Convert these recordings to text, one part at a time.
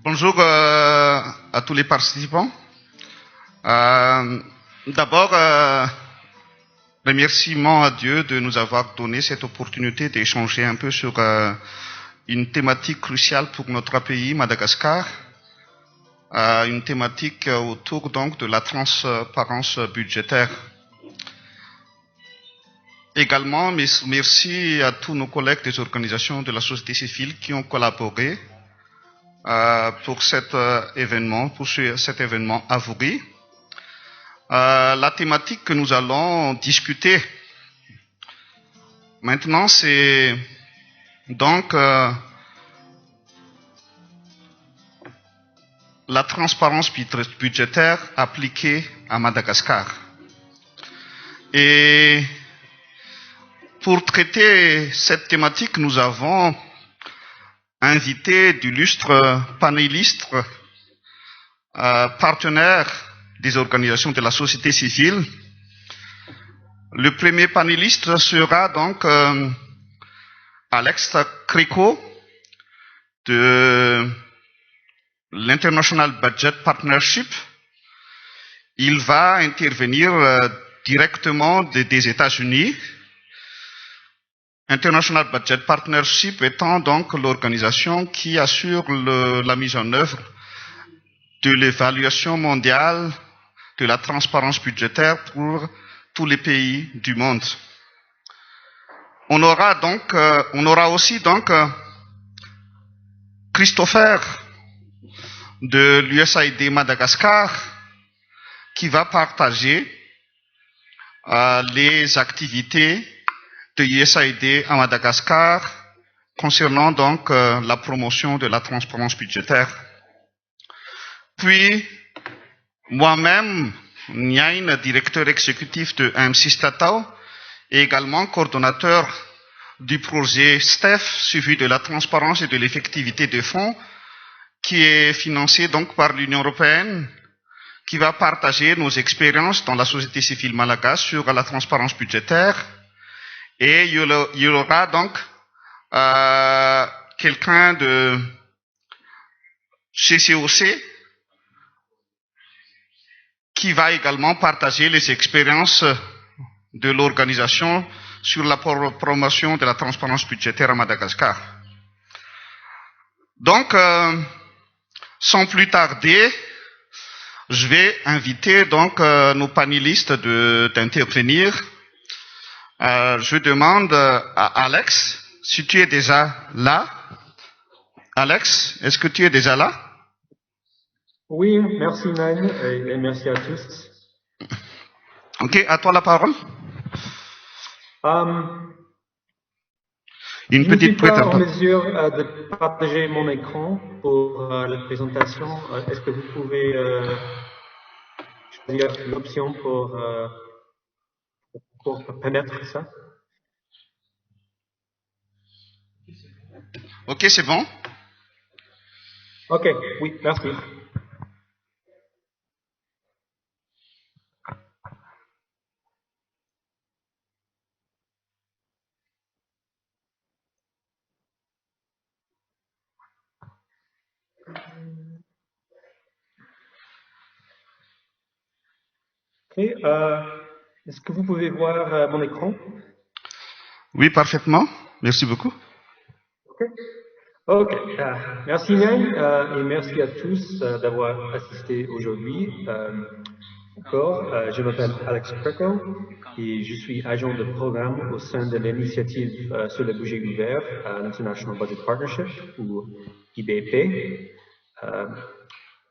Bonjour à tous les participants. D'abord, remerciements à Dieu de nous avoir donné cette opportunité d'échanger un peu sur une thématique cruciale pour notre pays, Madagascar. Une thématique autour donc de la transparence budgétaire. Également, merci à tous nos collègues des organisations de la société civile qui ont collaboré pour cet événement avoué. La thématique que nous allons discuter maintenant, c'est donc la transparence budgétaire appliquée à Madagascar. Et pour traiter cette thématique, nous avons invité d'illustres panélistes partenaires des organisations de la société civile. Le premier panéliste sera donc Alex Kreco de l'International Budget Partnership. Il va intervenir directement des États-Unis. International Budget Partnership étant donc l'organisation qui assure la mise en œuvre de l'évaluation mondiale de la transparence budgétaire pour tous les pays du monde. On aura aussi donc Christopher de l'USAID Madagascar qui va partager les activités de l'USAID à Madagascar concernant donc la promotion de la transparence budgétaire. Puis, moi-même, Nyain, directeur exécutif de AMC Statao, et également coordonnateur du projet STEF, suivi de la transparence et de l'effectivité des fonds, qui est financé donc par l'Union européenne, qui va partager nos expériences dans la société civile malagasy sur la transparence budgétaire. Et il y aura donc quelqu'un de CCOC qui va également partager les expériences de l'organisation sur la promotion de la transparence budgétaire à Madagascar. Donc, sans plus tarder, je vais inviter donc nos panélistes d'intervenir. Je demande à Alex, si tu es déjà là. Alex, est-ce que tu es déjà là? Oui, merci Nan et merci à tous. Ok, à toi la parole. Je ne suis pas en mesure de partager mon écran pour la présentation. Est-ce que vous pouvez choisir l'option pour permettre ça? Ok, c'est bon. Ok, oui, merci. Ok, est-ce que vous pouvez voir mon écran? Oui, parfaitement. Merci beaucoup. Ok, merci Nyan et merci à tous d'avoir assisté aujourd'hui. Je m'appelle Alex Kreco et je suis agent de programme au sein de l'initiative sur le budget ouvert à l'International Budget Partnership ou IBP.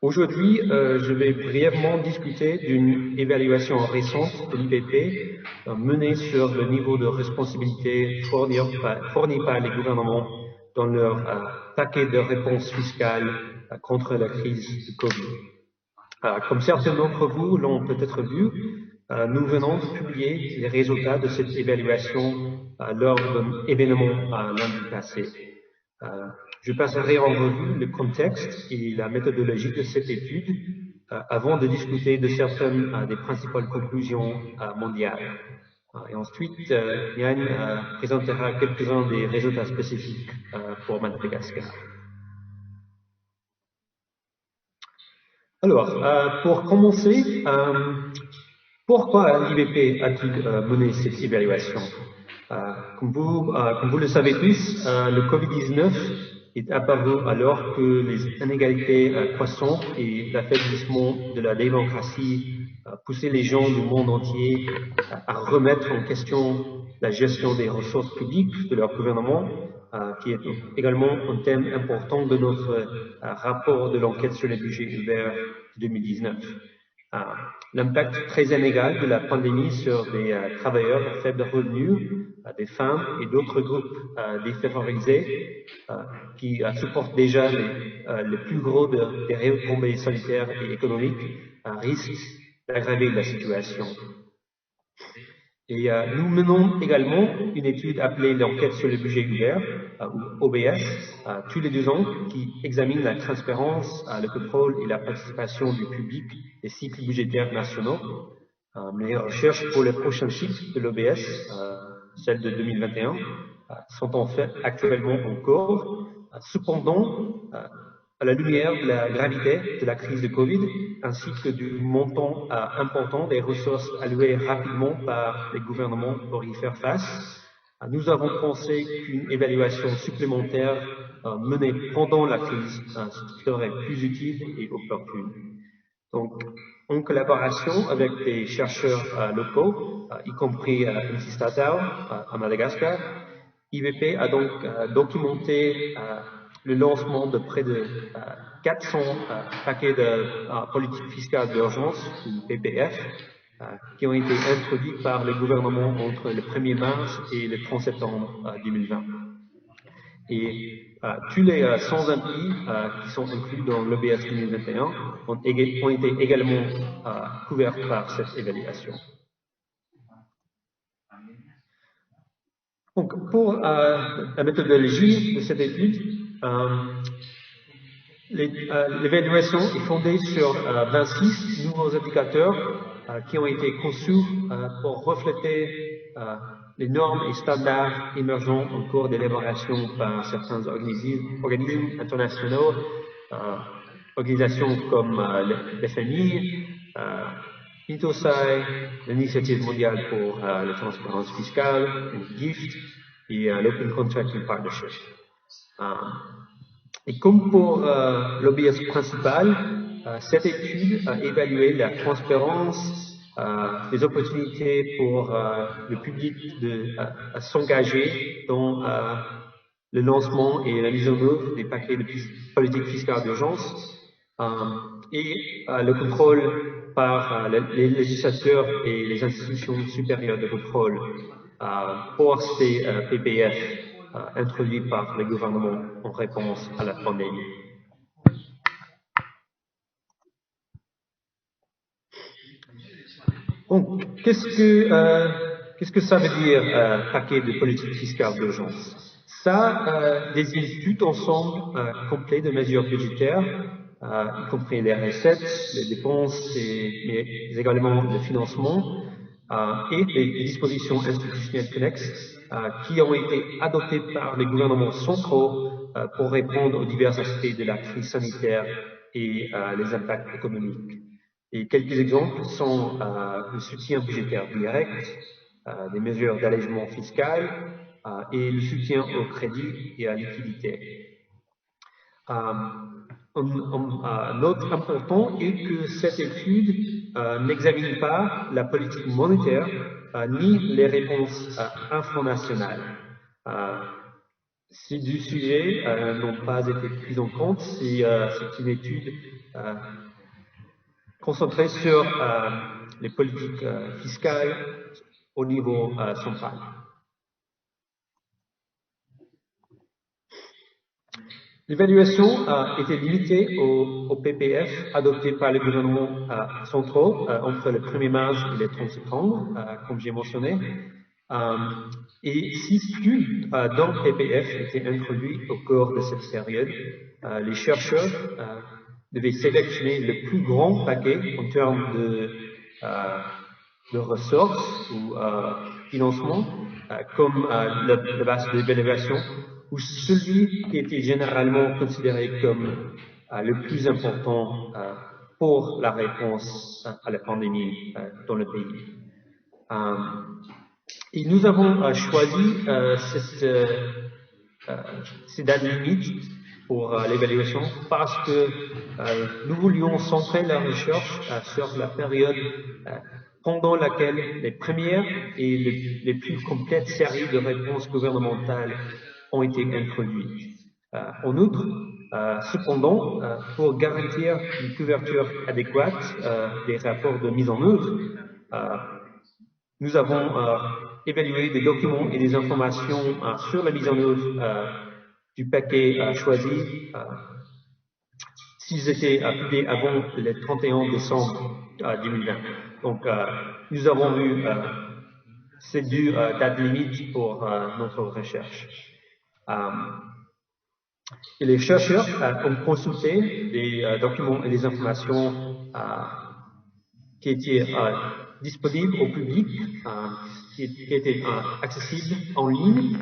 Aujourd'hui, je vais brièvement discuter d'une évaluation récente de l'IBP menée sur le niveau de responsabilité fourni par les gouvernements dans leur paquet de réponses fiscales contre la crise du Covid. Comme certains d'entre vous l'ont peut-être vu, nous venons de publier les résultats de cette évaluation lors d'un événement lundi passé. Je passerai en revue le contexte et la méthodologie de cette étude avant de discuter de certaines des principales conclusions mondiales. Et ensuite, Yann présentera quelques-uns des résultats spécifiques pour Madagascar. Alors, pour commencer, pourquoi l'IVP a-t-il mené cette évaluation? Comme vous le savez tous, le Covid-19 est apparu alors que les inégalités croissantes et l'affaiblissement de la démocratie poussaient les gens du monde entier à remettre en question la gestion des ressources publiques de leur gouvernement, qui est également un thème important de notre rapport de l'enquête sur les budgets ouverts 2019. L'impact très inégal de la pandémie sur des travailleurs à faible revenu, des femmes et d'autres groupes défavorisés qui supportent déjà les plus gros des retombées sanitaires et économiques risque d'aggraver la situation. Et nous menons également une étude appelée l'enquête sur le budget ouvert, ou OBS, tous les 2 ans, qui examine la transparence, le contrôle et la participation du public des cycles budgétaires nationaux. Les recherches pour les prochains cycles de l'OBS, celles de 2021, sont en fait actuellement en cours. Cependant, à la lumière de la gravité de la crise de Covid, ainsi que du montant important des ressources allouées rapidement par les gouvernements pour y faire face, nous avons pensé qu'une évaluation supplémentaire menée pendant la crise serait plus utile et opportune. Donc, en collaboration avec des chercheurs locaux, y compris MC Statao à Madagascar, IVP a donc documenté le lancement de près de 400 paquets de politique fiscale d'urgence, ou PPF, qui ont été introduits par le gouvernement entre le 1er mars et le 30 septembre 2020. Et tous les 120 pays qui sont inclus dans l'OBS 2021 ont été également couverts par cette évaluation. Donc, pour la méthodologie de cette étude, l'évaluation est fondée sur 26 nouveaux indicateurs qui ont été conçus pour refléter les normes et standards émergents en cours d'élaboration par certains organismes internationaux, organisations comme l'FMI, INTOSAI, l'Initiative mondiale pour la transparence fiscale, GIFT, et l'Open Contracting Partnership. Et comme pour l'OBS principal, cette étude a évalué la transparence, les opportunités pour le public de s'engager dans le lancement et la mise en œuvre des paquets de politique fiscale d'urgence, et le contrôle par les législateurs et les institutions supérieures de contrôle pour ces PPF introduits par le gouvernement en réponse à la pandémie. Donc, qu'est-ce que ça veut dire paquet de politique fiscale d'urgence? Ça désigne tout ensemble complet de mesures budgétaires, y compris les recettes, les dépenses, mais également le financement, et les dispositions institutionnelles connexes qui ont été adoptées par les gouvernements centraux pour répondre aux divers aspects de la crise sanitaire et les impacts économiques. Et quelques exemples sont le soutien budgétaire direct, des mesures d'allègement fiscal et le soutien au crédit et à la liquidité. Un autre important est que cette étude n'examine pas la politique monétaire ni les réponses infranationales. Ces 2 sujets n'ont pas été pris en compte. C'est une étude concentrée sur les politiques fiscales au niveau central. L'évaluation a été limitée aux PPF adoptés par les gouvernements centraux entre le 1er mars et le 30 septembre, comme j'ai mentionné. Et si plus d'un PPF était introduit au cours de cette période, les chercheurs devaient sélectionner le plus grand paquet en termes de ressources ou financement, comme la base d'évaluation, ou celui qui était généralement considéré comme le plus important pour la réponse à la pandémie dans le pays. Et nous avons choisi ces dates limites pour l'évaluation parce que nous voulions centrer la recherche sur la période pendant laquelle les premières et les plus complètes séries de réponses gouvernementales ont été introduites. En outre, cependant, pour garantir une couverture adéquate des rapports de mise en œuvre, nous avons évalué des documents et des informations sur la mise en œuvre du paquet choisi s'ils étaient publiés avant le 31 décembre 2020. Donc, nous avons vu ces deux dates limites pour notre recherche. Et les chercheurs ont consulté des documents et des informations qui étaient disponibles au public, qui étaient accessibles en ligne,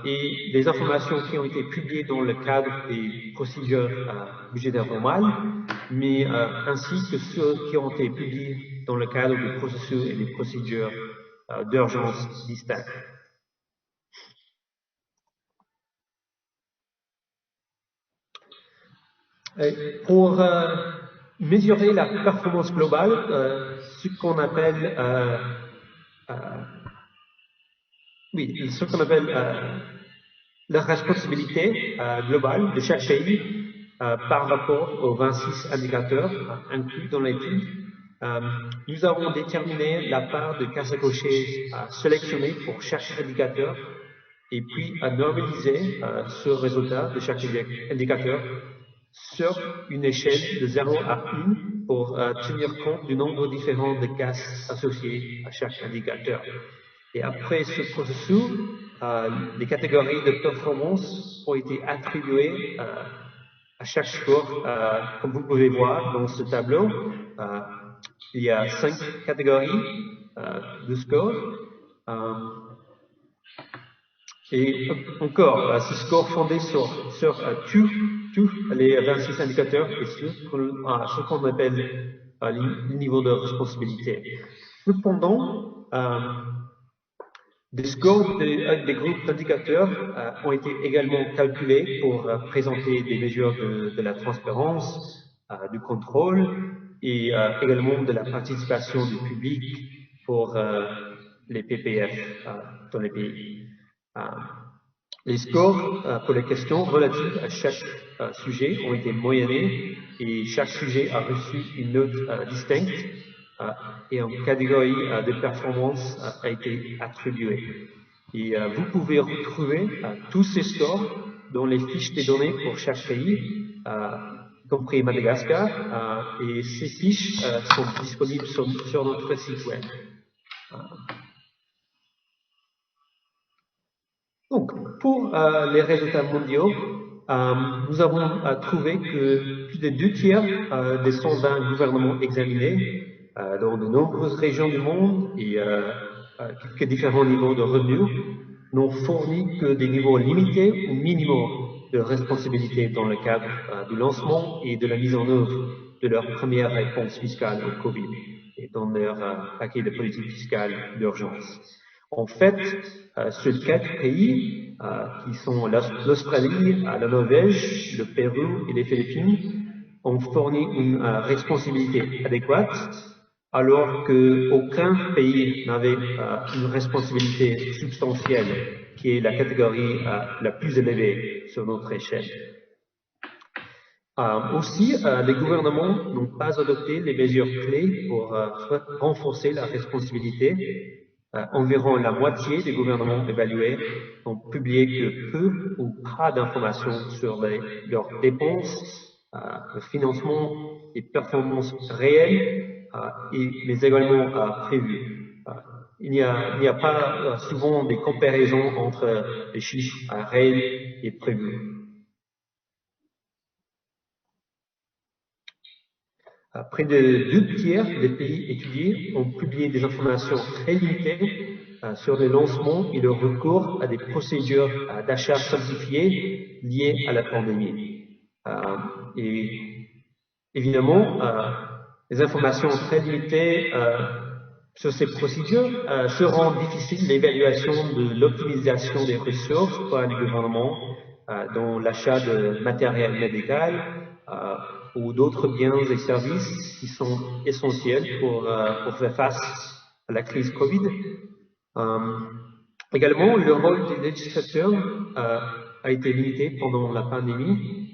et des informations qui ont été publiées dans le cadre des procédures budgétaires normales, mais ainsi que ceux qui ont été publiés dans le cadre des processus et des procédures d'urgence distinctes. Pour mesurer la performance globale, ce qu'on appelle la responsabilité globale de chaque pays par rapport aux 26 indicateurs inclus dans l'étude, nous avons déterminé la part de cases à cocher sélectionnée pour chaque indicateur et puis normaliser ce résultat de chaque indicateur sur une échelle de 0 à 1 pour tenir compte du nombre différent de cases associées à chaque indicateur. Et après ce processus, les catégories de performance ont été attribuées à chaque score. Comme vous pouvez voir dans ce tableau, il y a 5 catégories de scores. Et encore, ce score fondé sur tous les 26 indicateurs et ce qu'on appelle le niveau de responsabilité. Cependant, des scores des groupes d'indicateurs ont été également calculés pour présenter des mesures de la transparence, du contrôle et également de la participation du public pour les PPF dans les pays. Les scores pour les questions relatives à chaque sujet ont été moyennés et chaque sujet a reçu une note distincte et une catégorie de performance a été attribuée. Et vous pouvez retrouver tous ces scores dans les fiches des données pour chaque pays, y compris Madagascar, et ces fiches sont disponibles sur notre site web. Donc, pour les résultats mondiaux, nous avons trouvé que plus de 2/3 des 120 gouvernements examinés dans de nombreuses régions du monde et quelques différents niveaux de revenus n'ont fourni que des niveaux limités ou minimaux de responsabilité dans le cadre du lancement et de la mise en œuvre de leur première réponse fiscale au Covid et dans leur paquet de politique fiscale d'urgence. En fait, seuls 4 pays, qui sont l'Australie, la Norvège, le Pérou et les Philippines, ont fourni une responsabilité adéquate, alors qu'aucun pays n'avait une responsabilité substantielle, qui est la catégorie la plus élevée sur notre échelle. Aussi, les gouvernements n'ont pas adopté les mesures clés pour renforcer la responsabilité. Environ la moitié des gouvernements évalués ont publié que peu ou pas d'informations sur leurs dépenses, le financement et performances réelles mais également prévues. Il n'y a pas souvent des comparaisons entre les chiffres réels et prévus. Près de 2/3 des pays étudiés ont publié des informations très limitées sur le lancement et le recours à des procédures d'achat simplifiées liées à la pandémie. Et Évidemment, les informations très limitées sur ces procédures seront difficiles l'évaluation de l'optimisation des ressources par les gouvernements dans l'achat de matériel médical ou d'autres biens et services qui sont essentiels pour faire face à la crise Covid. Également, le rôle des législateurs a été limité pendant la pandémie.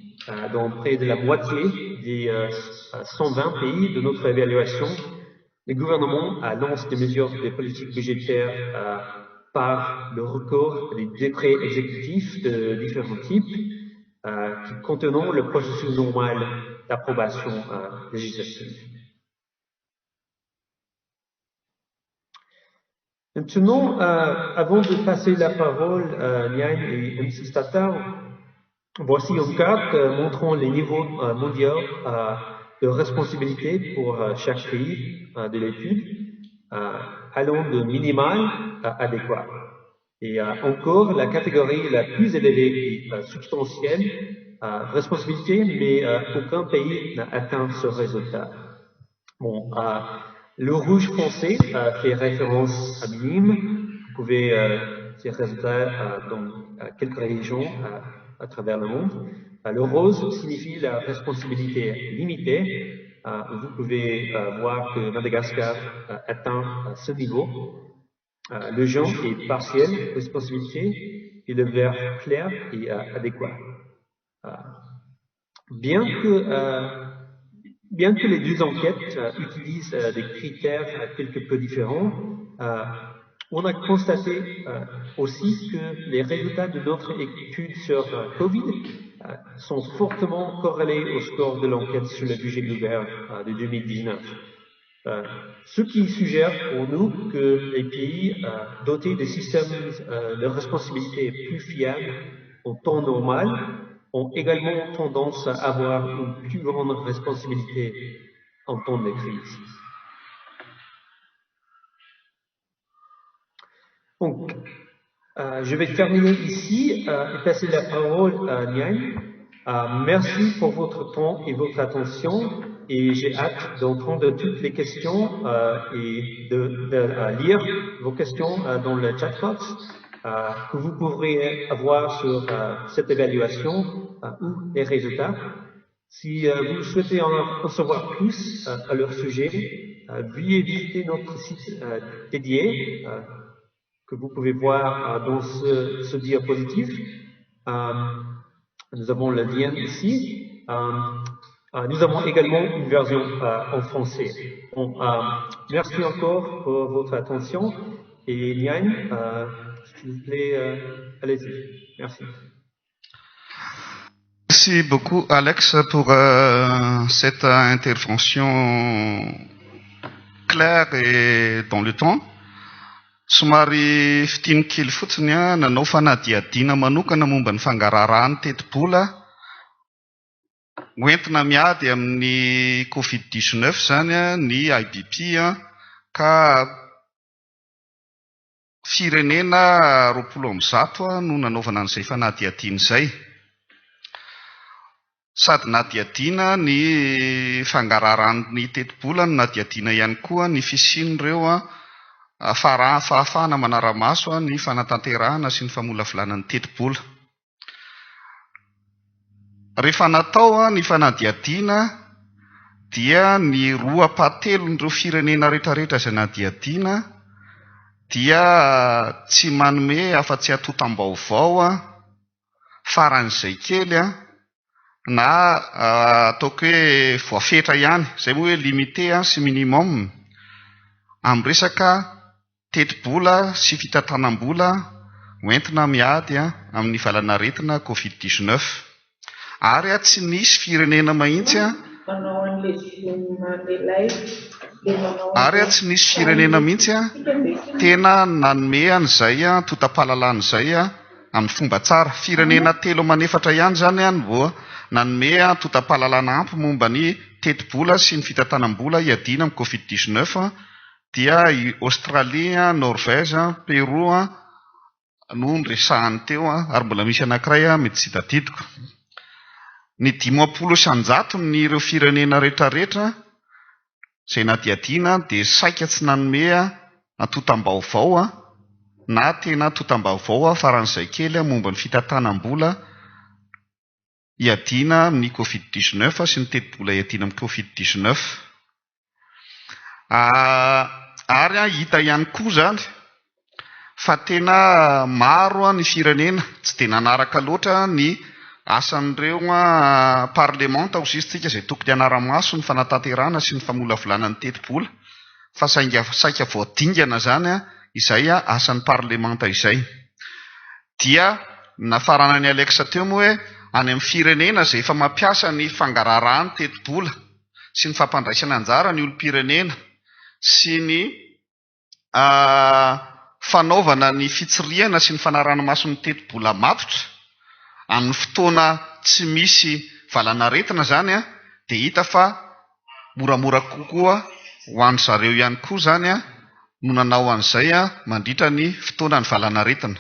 Dans près de la moitié des 120 pays de notre évaluation, le gouvernement lance des mesures de politique budgétaire par le recours à des décrets exécutifs de différents types qui contenant le processus normal d'approbation législative. Maintenant, avant de passer la parole à Nian et M. Stata, voici une carte montrant les niveaux mondiaux de responsabilité pour chaque pays de l'étude, allant de minimal à adéquat. Et encore, la catégorie la plus élevée est substantielle, responsabilité, mais aucun pays n'a atteint ce résultat. Bon, le rouge foncé fait référence à minime. Vous pouvez ces résultats dans quelques régions à travers le monde. Le rose signifie la responsabilité limitée. Vous pouvez voir que Madagascar atteint ce niveau. Le jaune est partiel, responsabilité, et le vert clair est adéquat. Bien que les deux enquêtes utilisent des critères quelque peu différents, on a constaté aussi que les résultats de notre étude sur Covid sont fortement corrélés au score de l'enquête sur le budget ouvert de 2019. Ce qui suggère pour nous que les pays dotés de systèmes de responsabilité plus fiables en temps normal ont également tendance à avoir une plus grande responsabilité en temps de crise. Donc, je vais terminer ici et passer la parole à Nian. Merci pour votre temps et votre attention et j'ai hâte d'entendre toutes les questions et de lire vos questions dans le chat box que vous pourrez avoir sur cette évaluation ou les résultats. Si vous souhaitez en savoir plus à leur sujet, veuillez visiter notre site dédié que vous pouvez voir dans ce diapositive. Nous avons le lien ici. Nous avons également une version en français. Bon, merci encore pour votre attention. Et Nian, s'il vous plaît, allez-y. Merci. Merci beaucoup, Alex, pour cette intervention claire et dans le temps. Somary fitiny kely fotsiny nanao fanadihadiana manokana momba ny fangaraharahan'ny teti-bola hoentina miady amin'ny Covid-19 zany ny IBP ka firenena 20 no nanaovana an'izay fanadihadiana izay. Sady nadiadiana ny fangaraharahan'ny teti-bola no nadiadiana ihany koa ny fisian'ireo fahafahana manara-maso ny fanatanterahana sy ny famolavolana ny teti-bola. Rehefa natao ny fanadiadiana dia ny 2/3 firenena rehetrarehetra izay nadiadiana dia tsy manome afa-tsy atotam-baovao faran'izay kely na ataoko hoe voafetra ihany, izay moa hoe limité sy minimum amin'ny resaka teti-bola sy fitantanam-bola hoentina miady amin'ny valanaretina Covid-19. Ary tsy nisy firenena mahitsy tsy nisy firenena mihitsy tena nanome an'izay tota-pahalalana izay amin'ny fomba tsara. Firenena 3 manefatra ihany zany no nanome tota-pahalalana ampy momba ny teti-bola sy ny fitantanam-bola hiadiana amin'ny Covid-19 dia i Australie, Norvège, Pérou no resahany teo ary mbola misy anankiray mety tsy tadidiko. ny 50% ny ireo firenena rehetrarehetra izay nadiadiana dia saika tsy nanome atotam-baovao na tena atotam-baovao faran'izay kely momba ny fitantanam-bola iadiana amin'ny Covid-19 sy ny teti-bola iadiana amin'ny Covid-19. Ary hita ihany koa zany fa tena maro ny firenena tsy dia nanaraka loatra ny asan'ireo parlemanta aozisitsika izay tokony anara-maso ny fanatanterahana sy ny famolavolana ny teti-bola fa saika voadingana zany izay asan'ny parlemanta izay. Dia nafarana ny Alexa teo moa hoe any amin'ny firenena izay efa mampiasa ny fangaraharahan'ny teti-bola sy ny fampandraisana anjara ny olom-pirenena sy ny fanaovana ny fitsiriana sy ny fanarahana maso ny teti-bola matotra amin'ny fotoana tsy misy valanaretina zany dia hita fa moramora kokoa ho an'ny zareo ihany koa zany no nanao an'izay mandritra ny fotoana ny valanaretina.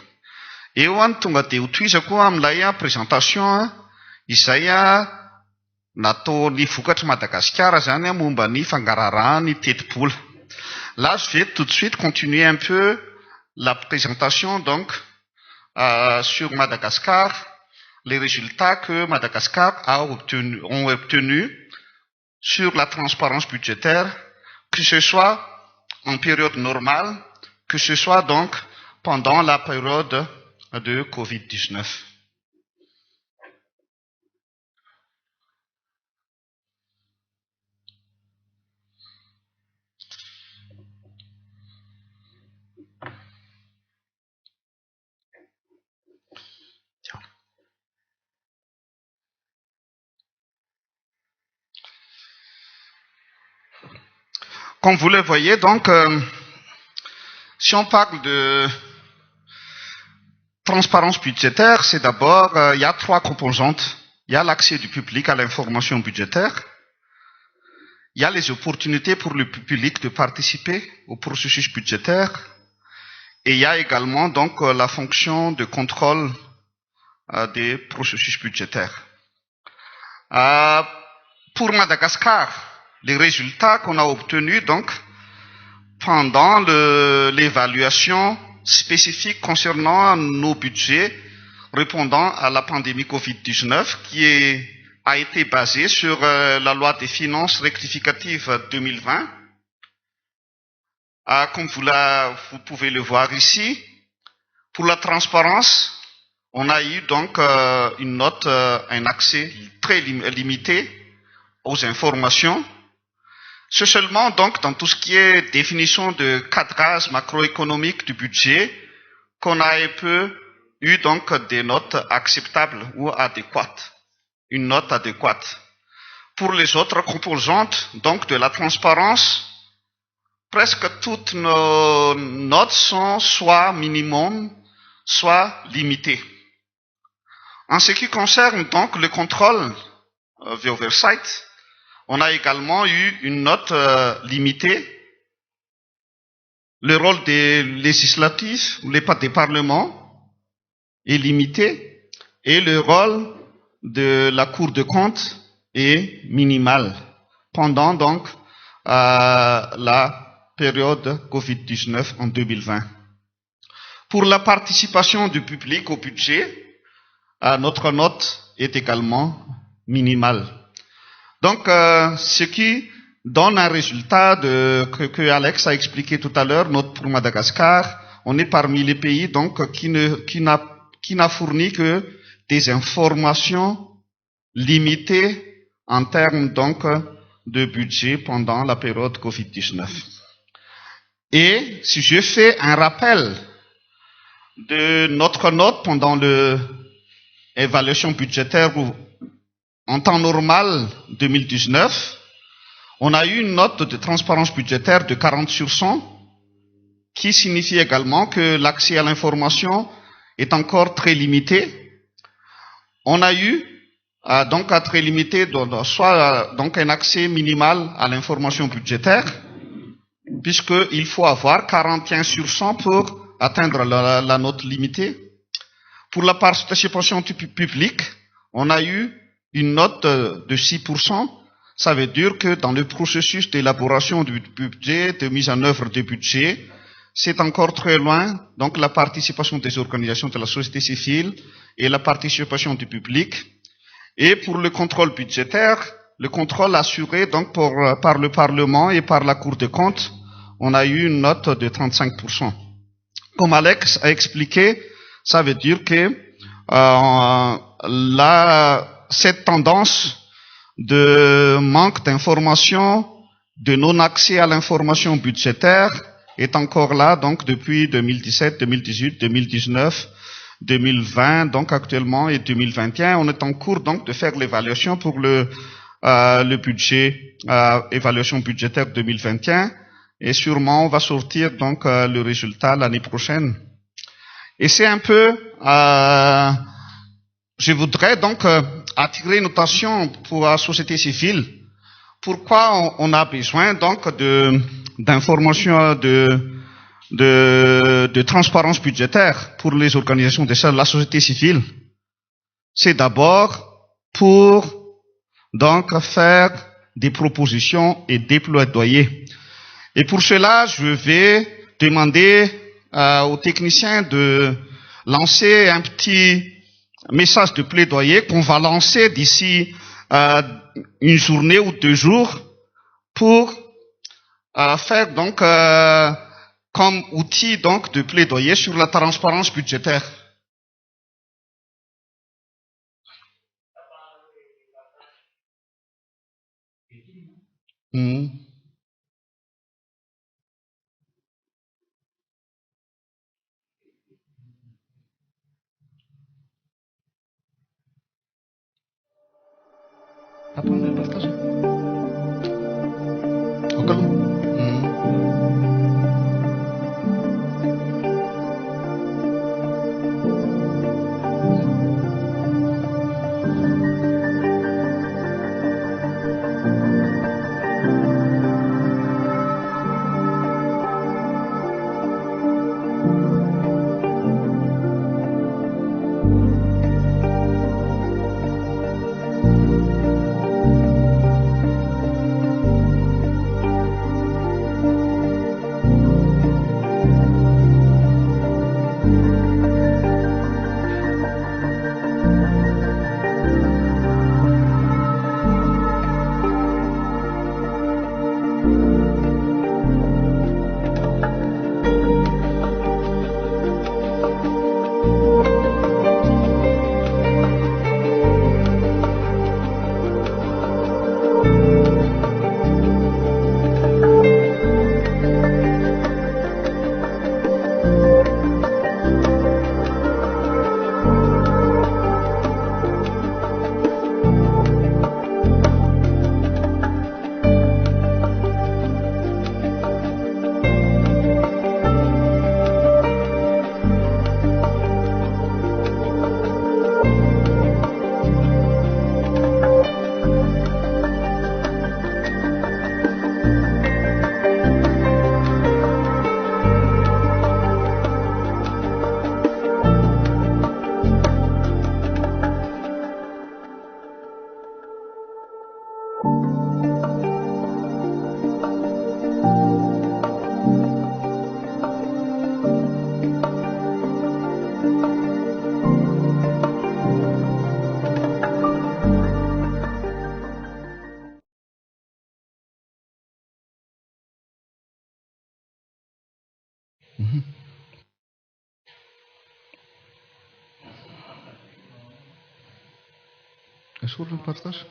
Eo ny tonga dia hotoizako amin'ilay présentation izay natao ny vokatra Madagasikara zany momba ny fangaraharahan'ny teti-bola. Là, je vais tout de suite continuer un peu la présentation donc sur Madagascar, les résultats que Madagascar ont obtenus sur la transparence budgétaire, que ce soit en période normale, que ce soit donc pendant la période de Covid-19. Comme vous le voyez, donc, si on parle de transparence budgétaire, c'est d'abord, il y a trois composantes. Il y a l'accès du public à l'information budgétaire, il y a les opportunités pour le public de participer au processus budgétaire, et il y a également donc la fonction de contrôle des processus budgétaires. Pour Madagascar, les résultats qu'on a obtenus donc pendant l'évaluation spécifique concernant nos budgets répondant à la pandémie Covid-19 qui a été basée sur la loi des finances rectificatives 2020. Comme vous pouvez le voir ici, pour la transparence, on a eu donc une note, un accès très limité aux informations. C'est seulement donc dans tout ce qui est définition de cadrage macroéconomique du budget qu'on a eu donc des notes acceptables ou adéquates, une note adéquate. Pour les autres composantes donc de la transparence, presque toutes nos notes sont soit minimum, soit limitées. En ce qui concerne donc le contrôle, the oversight, on a également eu une note limitée. Le rôle des législatifs, des parlements, est limité et le rôle de la Cour de compte est minimal pendant donc la période Covid-19 en 2020. Pour la participation du public au budget, notre note est également minimale. Donc, ce qui donne un résultat que Alex a expliqué tout à l'heure, note pour Madagascar, on est parmi les pays donc qui n'a fourni que des informations limitées en termes donc de budget pendant la période Covid-19. Et si je fais un rappel de notre note pendant l'évaluation budgétaire en temps normal 2019, on a eu une note de transparence budgétaire de 40 sur 100, qui signifie également que l'accès à l'information est encore très limité. On a eu donc à très limité, soit donc un accès minimal à l'information budgétaire, puisqu'il faut avoir 41 sur 100 pour atteindre la note limitée. Pour la participation du public, on a eu une note de 6%, ça veut dire que dans le processus d'élaboration du budget, de mise en œuvre du budget, c'est encore très loin. Donc la participation des organisations de la société civile et la participation du public. Et pour le contrôle budgétaire, le contrôle assuré donc par le Parlement et par la Cour des comptes, on a eu une note de 35%. Comme Alex a expliqué, ça veut dire que cette tendance de manque d'information, de non-accès à l'information budgétaire est encore là, donc depuis 2017, 2018, 2019, 2020, donc actuellement, et 2021. On est en cours donc de faire l'évaluation pour le budget, évaluation budgétaire 2021, et sûrement on va sortir donc le résultat l'année prochaine. Et c'est un peu, je voudrais donc attirer notre attention pour la société civile. Pourquoi on a besoin donc d'informations de transparence budgétaire pour les organisations de la société civile? C'est d'abord pour donc faire des propositions et des plaidoyers. Et pour cela, je vais demander aux techniciens de lancer un petit message de plaidoyer qu'on va lancer d'ici une journée ou 2 jours pour faire donc comme outil donc de plaidoyer sur la transparence budgétaire. Apprendre à partager. Est-ce que je partage?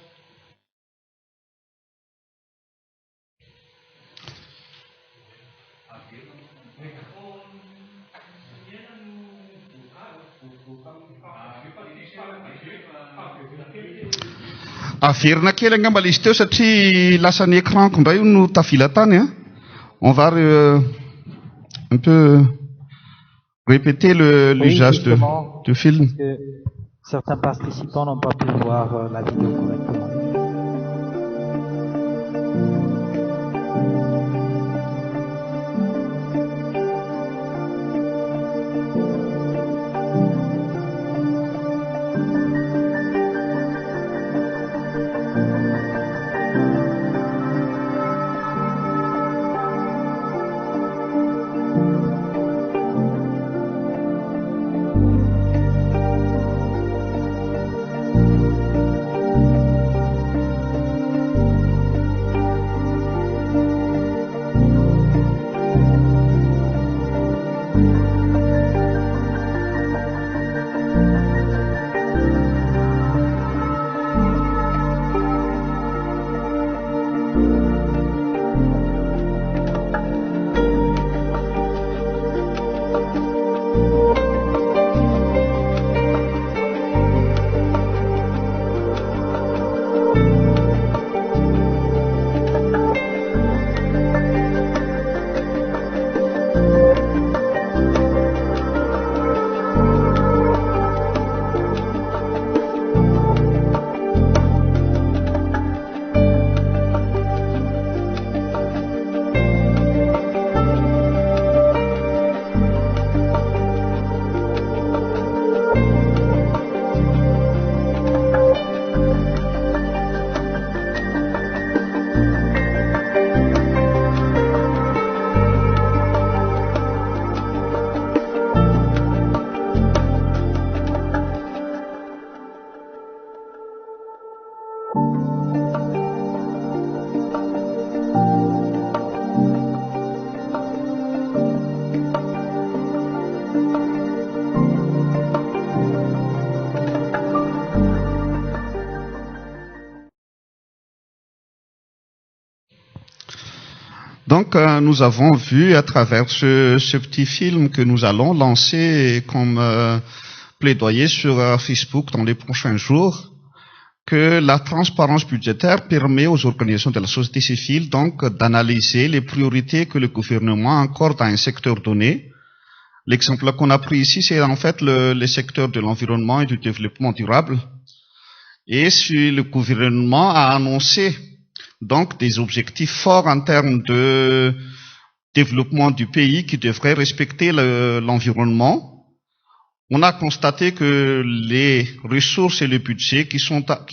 Averina kely angamba izy teo satria lasa ny écran indray no tavila tany hein. On va un peu répéter l'usage de film. Parce que certains participants n'ont pas pu voir la vidéo correctement. Donc, nous avons vu à travers ce petit film que nous allons lancer comme plaidoyer sur Facebook dans les prochains jours, que la transparence budgétaire permet aux organisations de la société civile donc d'analyser les priorités que le gouvernement accorde à un secteur donné. L'exemple qu'on a pris ici, c'est en fait le secteur de l'environnement et du développement durable. Et si le gouvernement a annoncé donc des objectifs forts en termes de développement du pays qui devraient respecter l'environnement, on a constaté que les ressources et le budget qui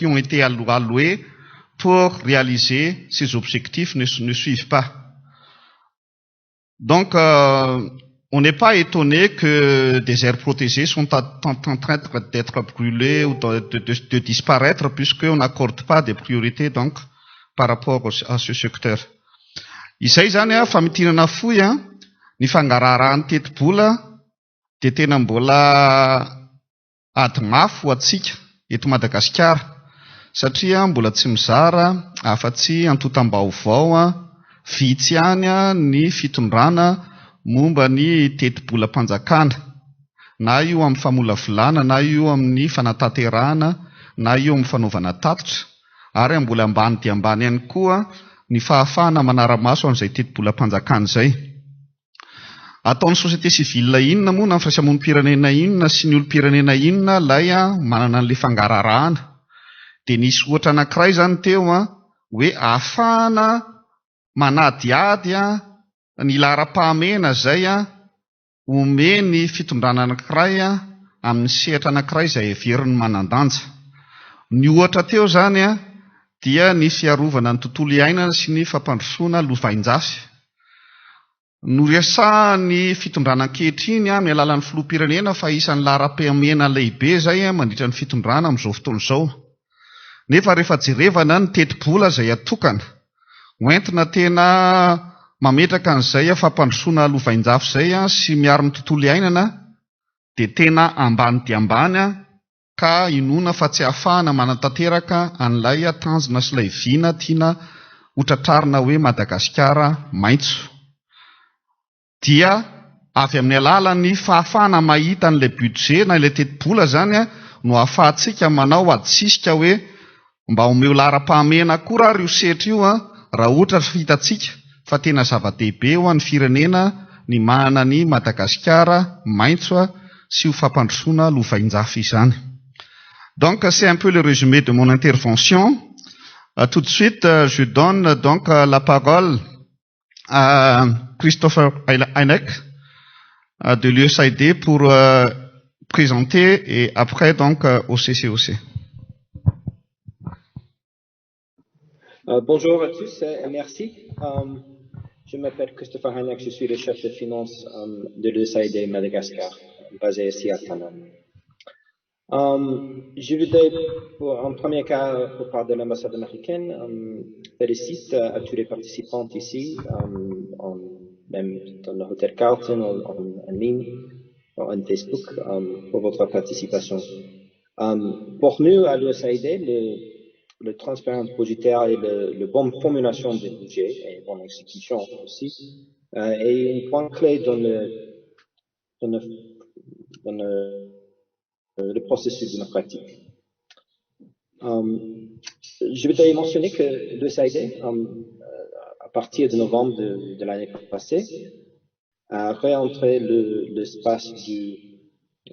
ont été alloués pour réaliser ces objectifs ne suivent pas. Donc, on n'est pas étonné que des aires protégées sont en train d'être brûlées ou de disparaître, puisqu'on n'accorde pas des priorités donc par rapport à ce secteur. Izay zany fa mitirana fohy ny fangaraharahan'ny teti-bola dia tena mbola ady mafy ho antsika eto Madagasikara, satria mbola tsy mizara afa-tsy antotam-baovao vitsy ihany ny fitondrana momba ny teti-bola-panjakana, na io amin'ny famolavolana, na io amin'ny fanatanterahana, na io amin'ny fanaovana tatitra, ary mbola ambany dia ambany ihany koa ny fahafahana manara-maso an'izay teti-bola-panjakana izay. Ataon'ny société civile inona moa na ny firaisamonim-pirenena inona sy ny olom-pirenena inona lay manana an'ilay fangararahana. Dia nisy ohatra anankiray zany teo hoe ahafahana manadiady ny laharam-pahamena izay omeny fitondrana anankiray amin'ny sehatra anankiray izay heveriny manan-danja. Ny ohatra teo zany dia ny fiarovana ny tontolo iainana sy ny fampandrosoana lovain-jafy. Noresahan'ny fitondrana ankehitriny amin'ny alalan'ny filoham-pirenena fa isan'ny laharam-pahamena lehibe izay mandritra ny fitondrana amin'izao fotoana izao. Nefa rehefa jerevana ny teti-bola izay atokana, hoentina tena mametraka an'izay fampandrosoana lovain-jafy izay sy miaro ny tontolo iainana, dia tena ambany dia ambany ka inona fa tsy ahafahana manatanteraka an'ilay tanjona sy ilay viana tiana hotratrarina hoe Madagasikara maitso. Dia avy amin'ny alalan'ny fahafahana mahita an'ilay budget na ilay teti-bola zany no ahafahantsika manao adisika hoe mba homeo laharam-pahamena koa ry io sehatra io raha ohatra hitantsika fa tena zava-dehibe ho an'ny firenena ny manana ny Madagasikara maitso sy ho fampandrosoana lovain-jafy izany. Donc c'est un peu le résumé de mon intervention. Tout de suite, je donne donc la parole à Christopher Heineck de l'USAID pour présenter et après donc au CCOC. Bonjour à tous et merci. Je m'appelle Christopher Heineck, je suis le chef de finance de l'USAID Madagascar, basé ici à Tana. Je voudrais, en premier cas, pour parler de l'ambassade américaine, félicite à tous les participants ici, même dans le hôtel Carlton, en ligne, en Facebook, pour votre participation. Pour nous, à l'USAID, le transparence budgétaire et la bonne formulation des budgets et bonne exécution aussi est un point clé dans le processus démocratique. Je voudrais mentionner que l'USAID, à partir de novembre de l'année passée, a réentré l'espace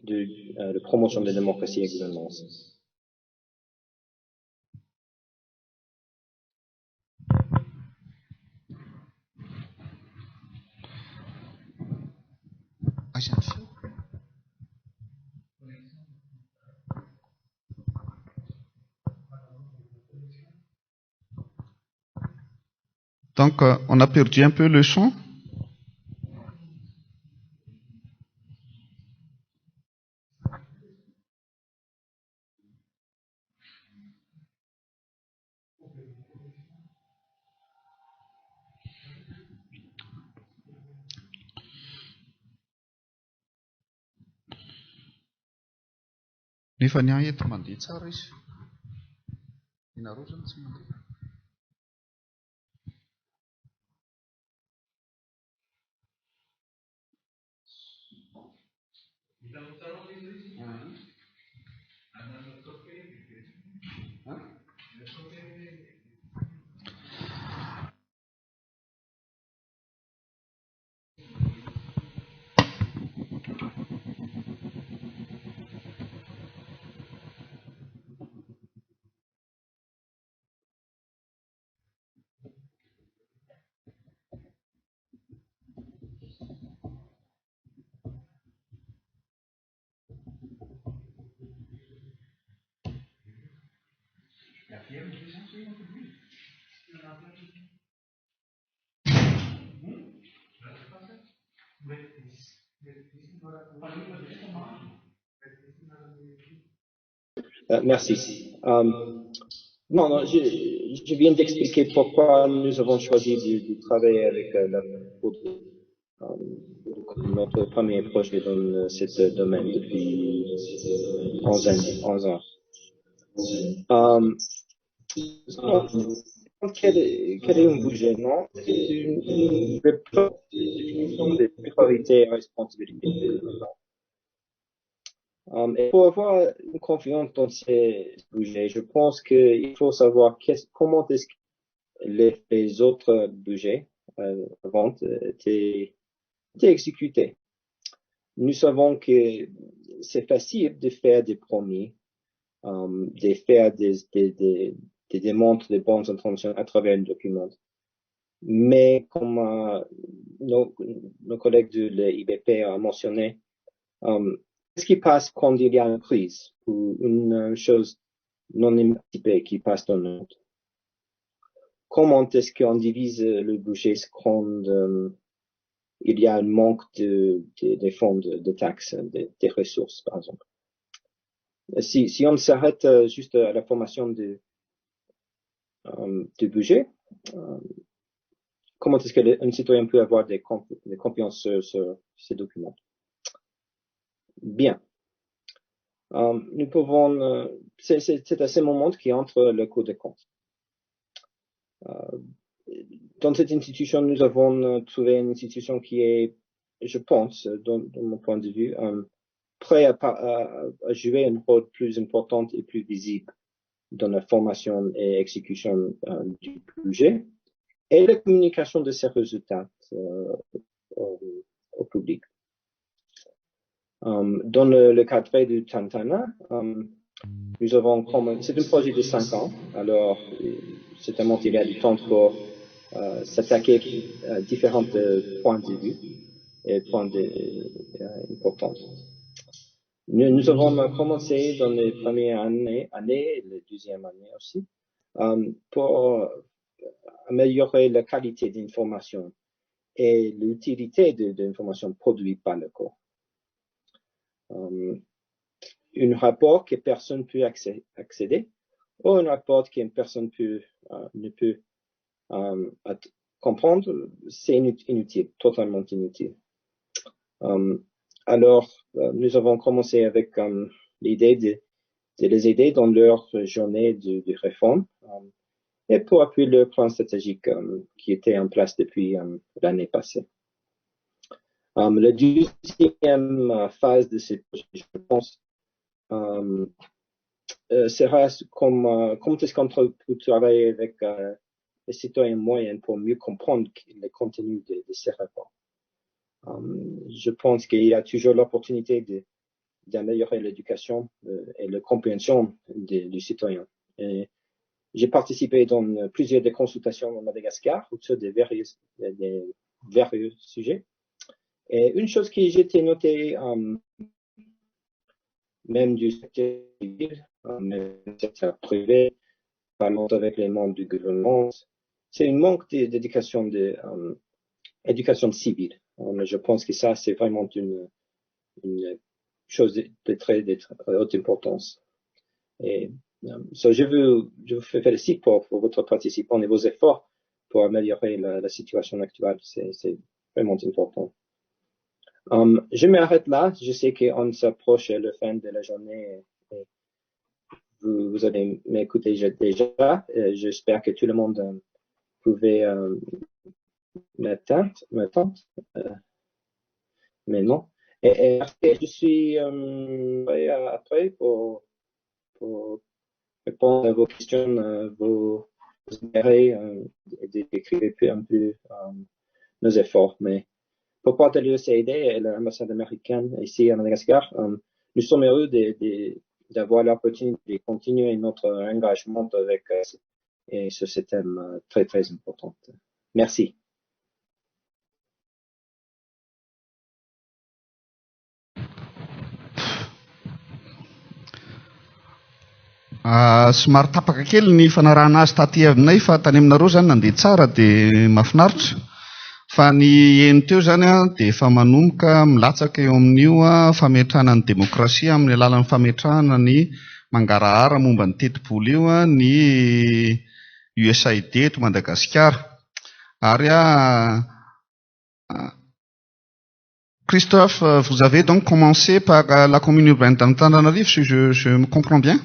de promotion de la démocratie et de la gouvernance. Donc, on a perdu un peu le son. Nefa ny ahy eto mandeha tsara izy. Inareo zany tsy mandeha. Merci. Non, je viens d'expliquer pourquoi nous avons choisi de travailler avec notre premier projet dans ce domaine depuis 11 ans. Quel est un budget? Non, c'est une définition des priorités et responsabilités. Et pour avoir une confiance dans ces budgets, je pense qu'il faut savoir comment est-ce que les autres budgets avant étaient exécutés. Nous savons que c'est facile de faire des promis, de faire des démontres de bonnes intentions à travers un document. Mais comme nos collègues de l'IBP ont mentionné, qu'est-ce qui passe quand il y a une crise ou une chose non émancipée qui passe dans le monde? Comment est-ce qu'on divise le budget quand il y a un manque de fonds de taxes, des ressources, par exemple? Si on s'arrête juste à la formation du budget, comment est-ce qu'un citoyen peut avoir des confiances sur ces documents? Bien. Nous pouvons, c'est à ce moment qu'entre le Cour des comptes. Dans cette institution, nous avons trouvé une institution qui est, je pense, dans mon point de vue, prêt à jouer un rôle plus important et plus visible dans la formation et exécution du budget et la communication de ces résultats au public. Dans le cadre du Tantana, nous avons c'est un projet de 5 ans, alors certainement il y a du temps pour s'attaquer à différents points de vue et points importants. Nous avons commencé dans les premières années, la deuxième année aussi, pour améliorer la qualité d'information et l'utilité de l'information produite par le corps. Un rapport que personne peut accéder ou un rapport qu'une personne ne peut comprendre, c'est inutile, totalement inutile. Alors, nous avons commencé avec l'idée de les aider dans leur journée de réforme et pour appuyer le plan stratégique qui était en place depuis l'année passée. La deuxième phase de ce projet, je pense, sera comment est-ce qu'on peut travailler avec les citoyens moyens pour mieux comprendre le contenu de ces rapports. Je pense qu'il y a toujours l'opportunité d'améliorer l'éducation et la compréhension du citoyen. J'ai participé dans plusieurs des consultations en Madagascar autour des varieux sujets. Et une chose que j'ai notée, même du secteur civil, même du secteur privé, parlant avec les membres du gouvernement, c'est un manque d'éducation éducation civile. Je pense que ça, c'est vraiment une chose de très haute importance. Et je vous félicite pour votre participation et vos efforts pour améliorer la situation actuelle. C'est vraiment important. Je m'arrête là. Je sais qu'on s'approche à la fin de la journée. Et vous allez m'écouter déjà. J'espère que tout le monde pouvait m'attendre. Mais non. Et je suis prêt après pour répondre à vos questions, vos intérêts, et d'écrire un peu nos efforts. Mais pour part de l'USAID et l'ambassade américaine ici à Madagascar, nous sommes heureux d'avoir l'opportunité de continuer notre engagement avec et ce système très très important. Merci. Somary tapaka kely ny fanarahana azy taty aminay fa tany aminareo zany nandeha tsara dia mahafinaritra. Fa ny eny teo zany dia efa manomboka milatsaka eo amin'io fametrahana ny demokrasia amin'ny alalan'ny fametrahana ny mangarahara momba ny teti-bolo io ny USAID eto Madagasikara. Ary Christophe, vous avez donc commencé par la commune urbaine d'Antananarivo, si je me comprends bien?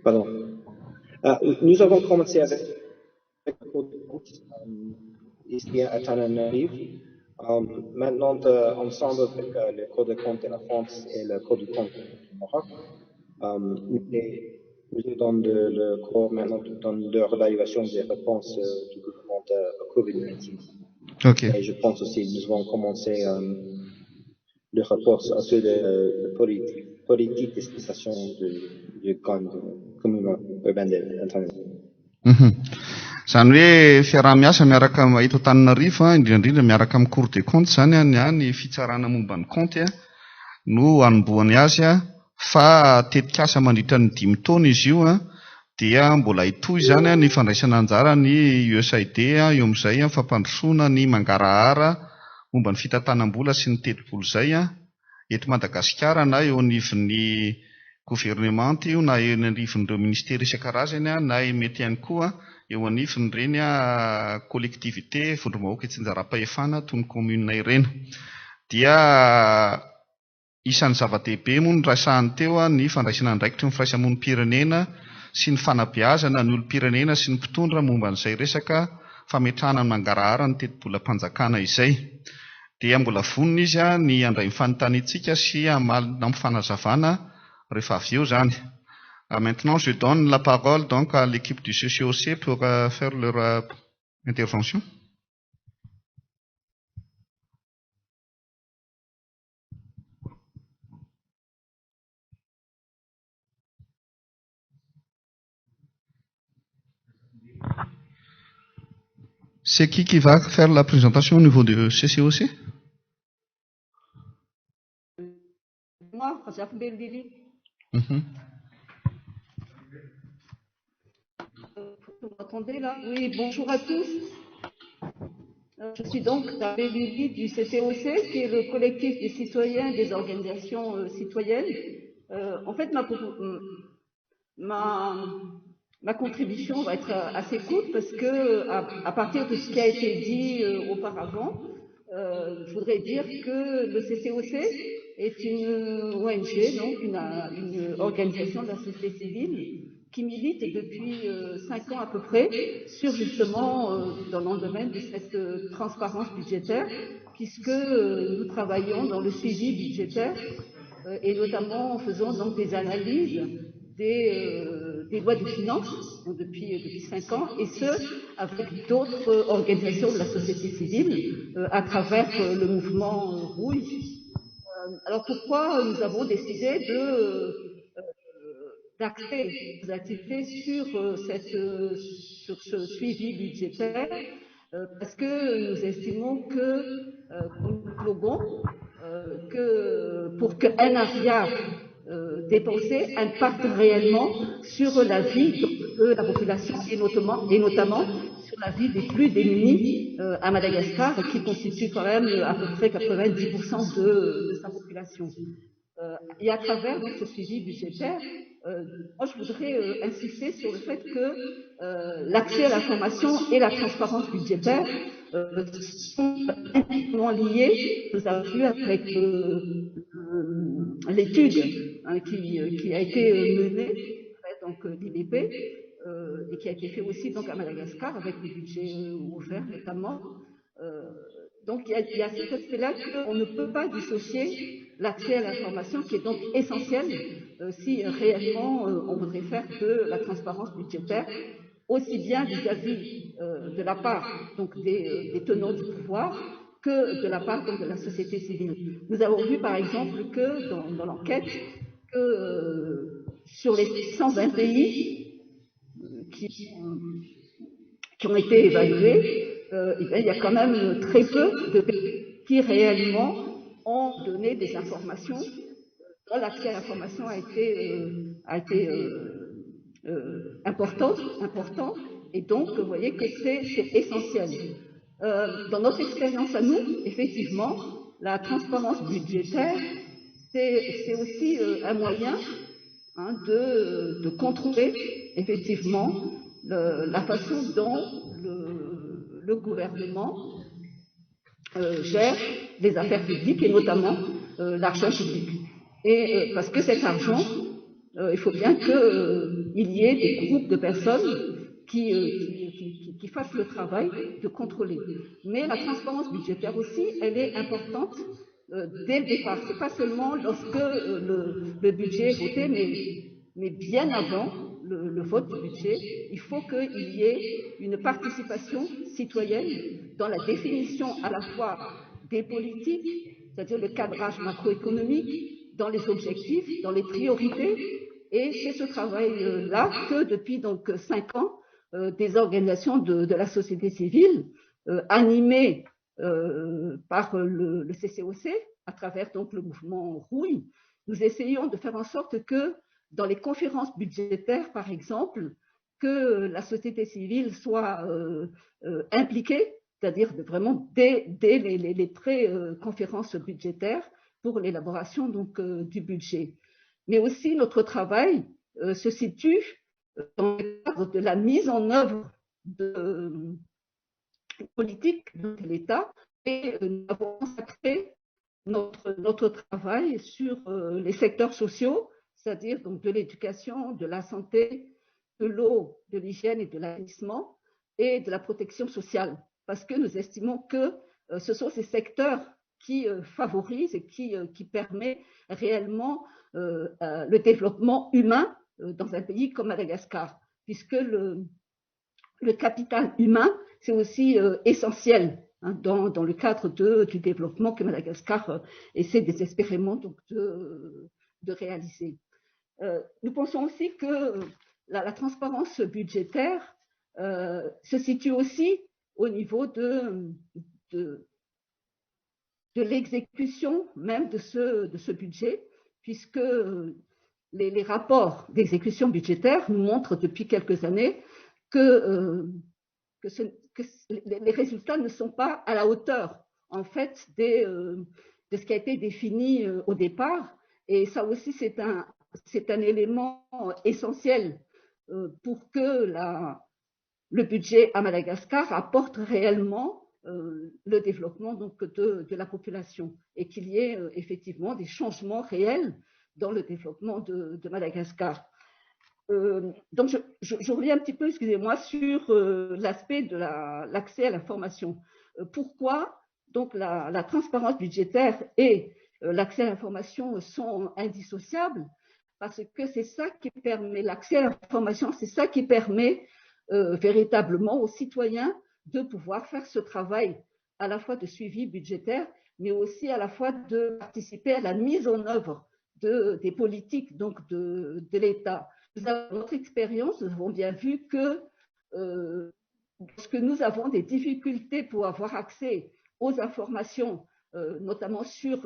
Pardon. Nous avons commencé avec le code de compte ici à Antananarivo. Maintenant, ensemble avec le code de compte de la France et le code de compte du Maroc, nous sommes dans le cours maintenant dans de l'évaluation des réponses du gouvernement à COVID-19. Okay. Et je pense aussi que nous avons commencé le rapport sur la politique d'exploitation du commune urbaine d'Antananarivo. Zany hoe fiaraha-miasa miaraka eto Antananarivo indrindra miaraka amin'ny Cour des comptes zany ny fitsarana momba ny compte no anombohany azy fa tetikasa mandritra ny 5 taona izy io dia mbola hitohy zany ny fandraisana anjara ny USAID eo amin'izay fampandrosoana ny mangarahara momba ny fitantanam-bola sy ny teti-bolo zay eto Madagasikara na eo anivon'ny gouvernement io na eo anivon'ireo ministera isan-karazany na mety ihany koa eo anivon'ireny collectivité vondromahoaka tsy anjara-pahefana toy ny commune ireny. Dia isan'ny zava-dehibe moa no rasahany teo ny fandraisana andraikitra ny firaisamonim-pirenena sy ny fanabeazana ny olom-pirenena sy ny mpitondra momba n'izay resaka fametrahana ny mangarahara ny teti-bolam-panjakana izay. Dia mbola vonona izy ny andray mifanontaniantsika sy amalina amin'ny fanazavana rehefa avy eo zany. Maintenant, je donne la parole donc à l'équipe du CCOC pour faire leur intervention. C'est qui va faire la présentation au niveau du CCOC? Moi, Jacques Bellili. Vous m'entendez là? Oui, bonjour à tous. Je suis donc Jacques Bellili du CCOC, qui est le collectif des citoyens des organisations citoyennes. En fait, ma contribution va être assez courte parce que, à partir de ce qui a été dit auparavant, je voudrais dire que le CCOC est une ONG, donc une organisation de la société civile qui milite depuis 5 ans à peu près sur justement dans le domaine de cette transparence budgétaire, puisque nous travaillons dans le suivi budgétaire et notamment en faisant donc des analyses des lois de finances depuis 5 ans, et ce, avec d'autres organisations de la société civile à travers le mouvement Rouille. Alors pourquoi nous avons décidé d'axer nos activités sur ce suivi budgétaire? Parce que nous estimons que, comme slogan, que pour qu'un milliard dépensé impacte réellement sur la vie de la population et notamment sur la vie des plus démunis à Madagascar, qui constitue quand même à peu près 90% de sa population. Et à travers donc, ce suivi budgétaire, moi je voudrais insister sur le fait que l'accès à l'information et la transparence budgétaire sont intimement liés. Nous avons vu avec l'étude qui a été menée, donc l'IBP, et qui a été fait aussi donc à Madagascar avec le budget ouvert notamment. Donc il y a cet aspect-là qu'on ne peut pas dissocier l'accès à l'information qui est donc essentiel si réellement on voudrait faire de la transparence budgétaire aussi bien vis-à-vis de la part donc des tenants du pouvoir que de la part donc, de la société civile. Nous avons vu par exemple que dans l'enquête que sur les 120 pays qui ont été évalués, il y a quand même très peu de pays qui réellement ont donné des informations dont l'accès à l'information a été important, et donc vous voyez que c'est essentiel. Dans notre expérience à nous, effectivement, la transparence budgétaire, c'est aussi un moyen de contrôler effectivement la façon dont le gouvernement gère les affaires publiques et notamment l'argent public. Et parce que cet argent, il faut bien qu'il y ait des groupes de personnes qui fassent le travail de contrôler. Mais la transparence budgétaire aussi, elle est importante dès le départ. C'est pas seulement lorsque le budget est voté, mais bien avant le vote du budget, il faut qu'il y ait une participation citoyenne dans la définition à la fois des politiques, c'est-à-dire le cadrage macroéconomique, dans les objectifs, dans les priorités. Et c'est ce travail-là que depuis donc 5 ans, des organisations de la société civile, animées par le CCOC, à travers donc le mouvement Rouille, nous essayons de faire en sorte que dans les conférences budgétaires, par exemple, que la société civile soit impliquée, c'est-à-dire vraiment dès les pré-conférences budgétaires pour l'élaboration donc du budget. Mais aussi notre travail se situe dans le cadre de la mise en œuvre de politique de l'État, et nous avons consacré notre travail sur les secteurs sociaux, c'est-à-dire donc de l'éducation, de la santé, de l'eau, de l'hygiène et de l'assainissement et de la protection sociale, parce que nous estimons que ce sont ces secteurs qui favorisent et qui permettent réellement le développement humain dans un pays comme Madagascar, puisque le capital humain, c'est aussi essentiel dans le cadre du développement que Madagascar essaie désespérément donc, de réaliser. Nous pensons aussi que la transparence budgétaire se situe aussi au niveau de l'exécution même de ce budget, puisque les rapports d'exécution budgétaire nous montrent depuis quelques années que les résultats ne sont pas à la hauteur, en fait, de ce qui a été défini au départ. Et ça aussi, c'est un élément essentiel pour que le budget à Madagascar apporte réellement le développement donc, de la population et qu'il y ait effectivement des changements réels dans le développement de Madagascar. Donc, je reviens un petit peu, excusez-moi, sur l'aspect de l'accès à l'information. Pourquoi donc la transparence budgétaire et l'accès à l'information sont indissociables? Parce que c'est ça qui permet, l'accès à l'information, c'est ça qui permet véritablement aux citoyens de pouvoir faire ce travail à la fois de suivi budgétaire, mais aussi à la fois de participer à la mise en œuvre des politiques donc de l'État. Dans notre expérience, nous avons bien vu que lorsque nous avons des difficultés pour avoir accès aux informations, notamment sur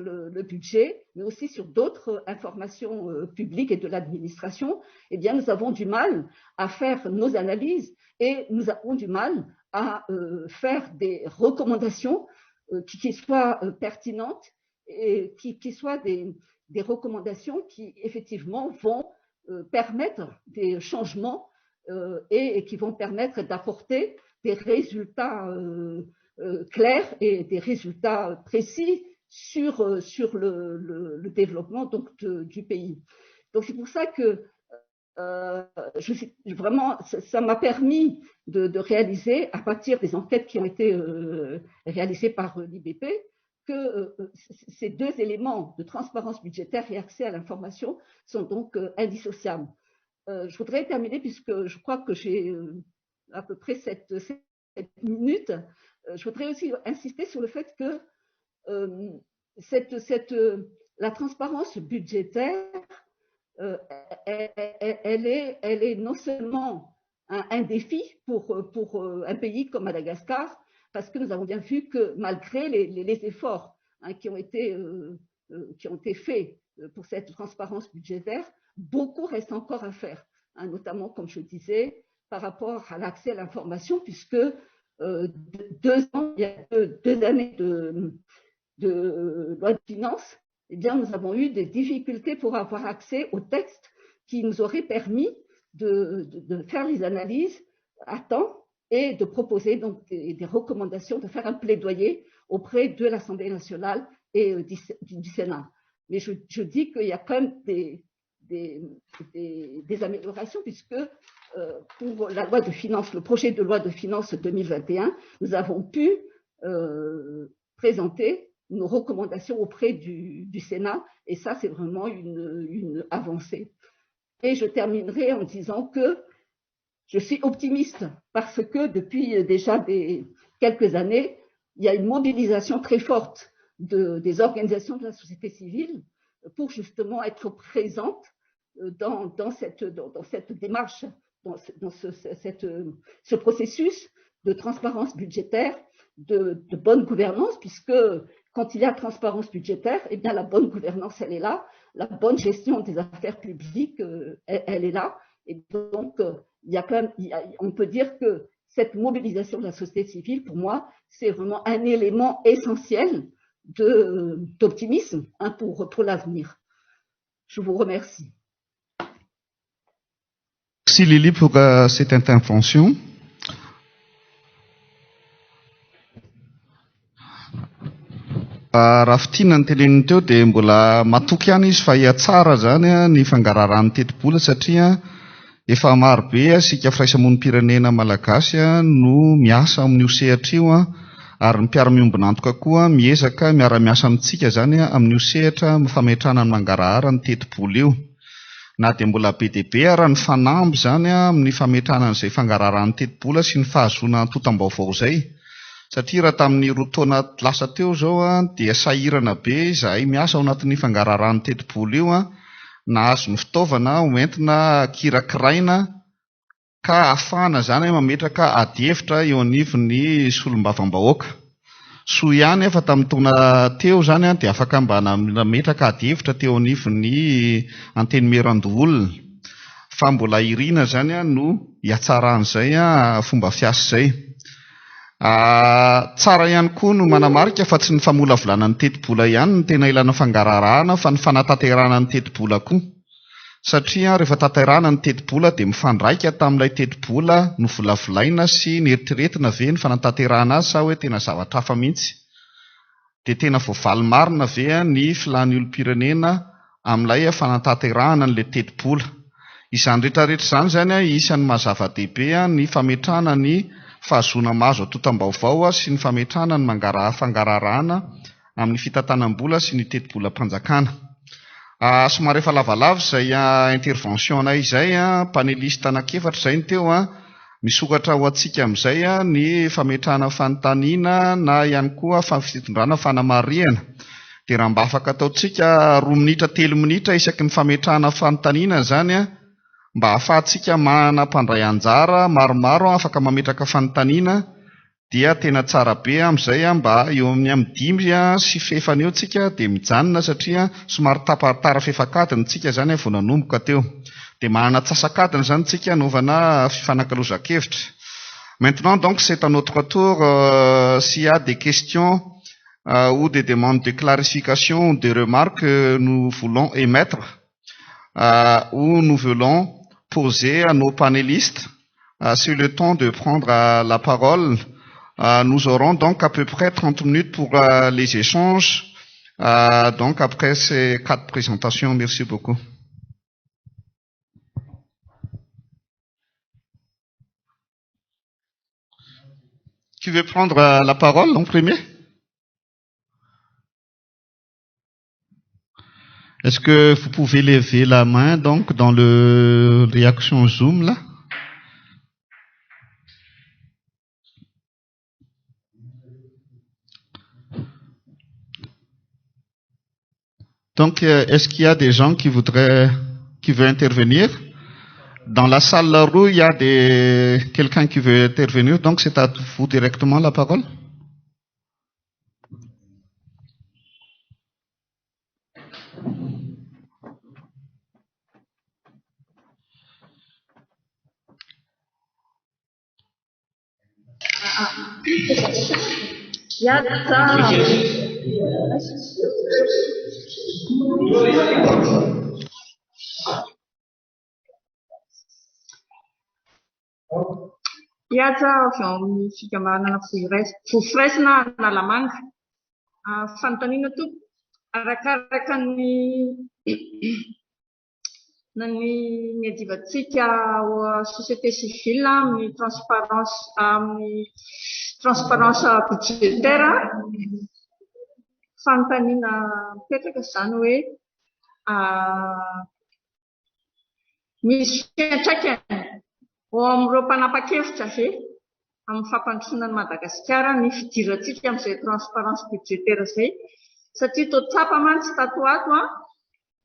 le budget, mais aussi sur d'autres informations publiques et de l'administration, eh bien, nous avons du mal à faire nos analyses et nous avons du mal à faire des recommandations qui soient pertinentes et qui soient des recommandations qui, effectivement, vont permettre des changements et qui vont permettre d'apporter des résultats clairs et des résultats précis sur le développement donc, du pays. Donc c'est pour ça que Vraiment, ça m'a permis de réaliser, à partir des enquêtes qui ont été réalisées par l'IBP, que ces deux éléments de transparence budgétaire et accès à l'information sont donc indissociables. Je voudrais terminer, puisque je crois que j'ai à peu près 7 minutes. Je voudrais aussi insister sur le fait que la transparence budgétaire, elle est non seulement un défi pour un pays comme Madagascar, parce que nous avons bien vu que malgré les efforts qui ont été faits pour cette transparence budgétaire, beaucoup reste encore à faire, notamment, comme je disais, par rapport à l'accès à l'information, puisque il y a deux années de loi de finances, eh bien, nous avons eu des difficultés pour avoir accès aux textes qui nous auraient permis de faire les analyses à temps et de proposer donc des recommandations, de faire un plaidoyer auprès de l'Assemblée nationale et du Sénat. Mais je dis qu'il y a quand même des améliorations, puisque pour la loi de finances, le projet de loi de finances 2021, nous avons pu présenter nos recommandations auprès du Sénat, et ça, c'est vraiment une avancée. Et je terminerai en disant que je suis optimiste, parce que depuis déjà quelques années, il y a une mobilisation très forte des organisations de la société civile pour justement être présentes dans cette démarche, dans ce processus de transparence budgétaire, de bonne gouvernance, puisque quand il y a transparence budgétaire, eh bien la bonne gouvernance, elle est là, la bonne gestion des affaires publiques, elle est là, et donc il y a quand même, on peut dire que cette mobilisation de la société civile, pour moi, c'est vraiment un élément essentiel d'optimisme pour l'avenir. Je vous remercie. Merci Lily pour cette intervention. Raha fitiana ny teneniny teo dia mbola matoky ihany izy fa hiatsara zany ny fangaraharahan'ny teti-bola, satria efa marobe isika firaisamonim-pirenena malagasy no miasa amin'io sehatra io, ary ny mpiara-miombina antoka koa miezaka miara-miasa amintsika zany amin'io sehatra fametrahana ny mangarahara ny teti-bola io. Na dia mbola be dia be ary ny fanamby zany amin'ny fametrahana an'izay fangaraharahan'ny teti-bola sy ny fahazoana totam-baovao izay. Satria raha tamin'ny roa taona lasa teo zao dia sahirana be izahay miasa ao anatin'ny fangaraharahan'ny teti-bola io, nahazo ny fitaovana hoentina kirakiraina ka ahafahana zany mametraka ady hevitra eo anivon'ny solombavam-bahoaka. Soa ihany efa tamin'ny taona teo zany dia afaka mba nametraka ady hevitra teo anivon'ny antenimeran-doolona, fa mbola irina zany no hiatsaran'izay fomba fiasa izay. Tsara ihany koa no manamarika fa tsy ny famolavolana ny teti-bola ihany ny tena ilana fangaraharaana, fa ny fanatanterahana ny teti-bola koa. Satria rehefa tanterahana ny teti-bola dia mifandraika tamin'ilay teti-bola no volavolaina sy nieritreretina ve ny fanatanterahana azy, sa hoe tena zavatra hafa mihitsy. Dia tena voavaly marina ve ny filan'ny olom-pirenena amin'ilay fanatanterahana n'ilay teti-bola. Izany rehetrarehetra izany zany isan'ny mahazava-dehibe ny fametrahana ny fahazoana mahazo atotam-baovao sy ny fametrahana ny fangaraharaana amin'ny fitantanam-bola sy ny teti-bola-panjakana. Somary efa lavalava izay intervention-nay izay, panelista anankiefatra izay ny teo, misokatra ho antsika amin'izay ny fametrahana fanontaniana na ihany koa fitondrana fanamariana. Dia raha mba afaka ataontsika 2 minitra 3 minitra isaky ny fametrahana fanontaniana zany, mba ahafahantsika manapandray anjara maromaro afaka mametraka fanontaniana, dia tena tsara be amin'izay mba eo amin'ny 5 sy fefany eo tsika dia mijanona, satria somary tara fefakadiny tsika zany vao nanomboka teo. Dia manana tsasakadiny zany tsika anaovana fifanankalozan-kevitra. Maintenant donc c'est à notre tour s'il y a des questions ou des demandes de clarification ou des remarques que nous voulons émettre ou nous voulons poser à nos panélistes. C'est le temps de prendre la parole. Nous aurons donc à peu près 30 minutes pour les échanges. Donc après ces 4 présentations, merci beaucoup. Qui veut prendre la parole en premier? Est-ce que vous pouvez lever la main donc dans le réaction Zoom là? Donc, est-ce qu'il y a des gens qui veulent intervenir? Dans la salle là-haut, il y a quelqu'un qui veut intervenir, donc c'est à vous directement la parole. Fanontaniana tompo arakaraka ny adivantsika société civile amin'ny transparence budgétaire fanontaniana mipetraka izany hoe misy fiantraikany ao amin'ireo mpanapa-kevitra ve amin'ny fampandrosoana ny Madagasikara ny fidirantsika amin'izay transparence budgétaire izay satria toa tsapa mantsy tato ato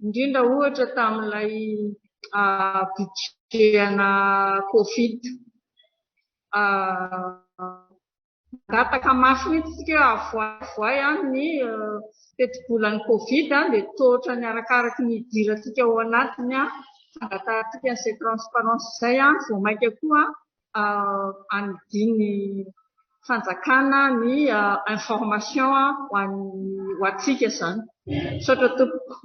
indrindra ohatra tamin'ilay budget-ana Covid gataka mafy mihitsy isika avoay ny feti-bolan'ny Covid dia tohatra ny arakaraky ny idirantsika ao anatiny fangatarantsika an'izay transparence izay vao maika koa anidiny fanjakana ny information ho antsika izany. Saotra tompoko.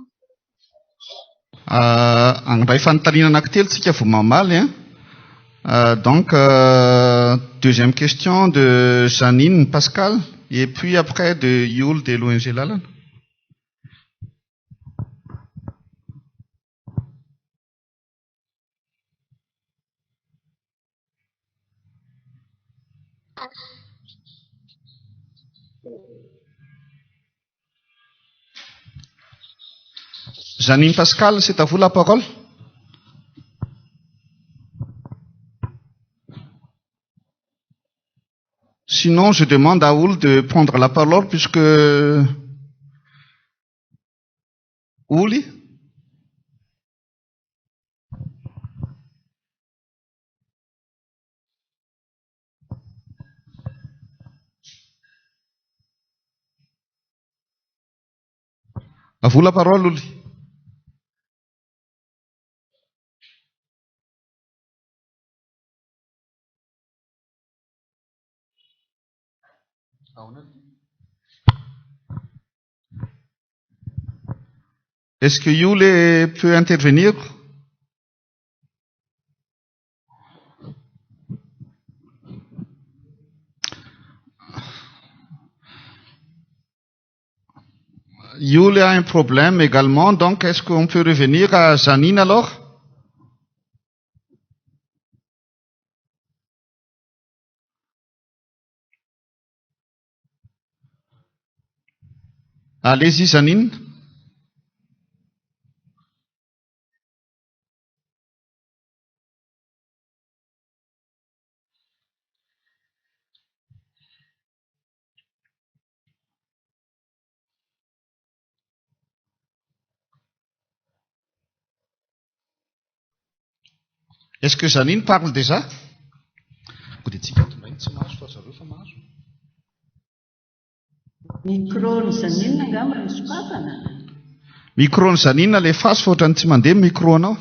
Ray fanontaniana anankitelo tsika vao mamaly. Donc, deuxième question de Janine Pascal, et puis après de Yul de l'ONG Lalana. Janine Pascal, c'est à vous la parole. Sinon, je demande à Oul de prendre la parole puisque... Ouli? À vous la parole, Ouli. Est-ce que Yule peut intervenir? Yule a un problème également, donc est-ce qu'on peut revenir à Janine alors? Allez-y, Janine. Est-ce que Janine parle déjà? Micro Janine le fasy fa ohatrany tsy mandeha micro anao.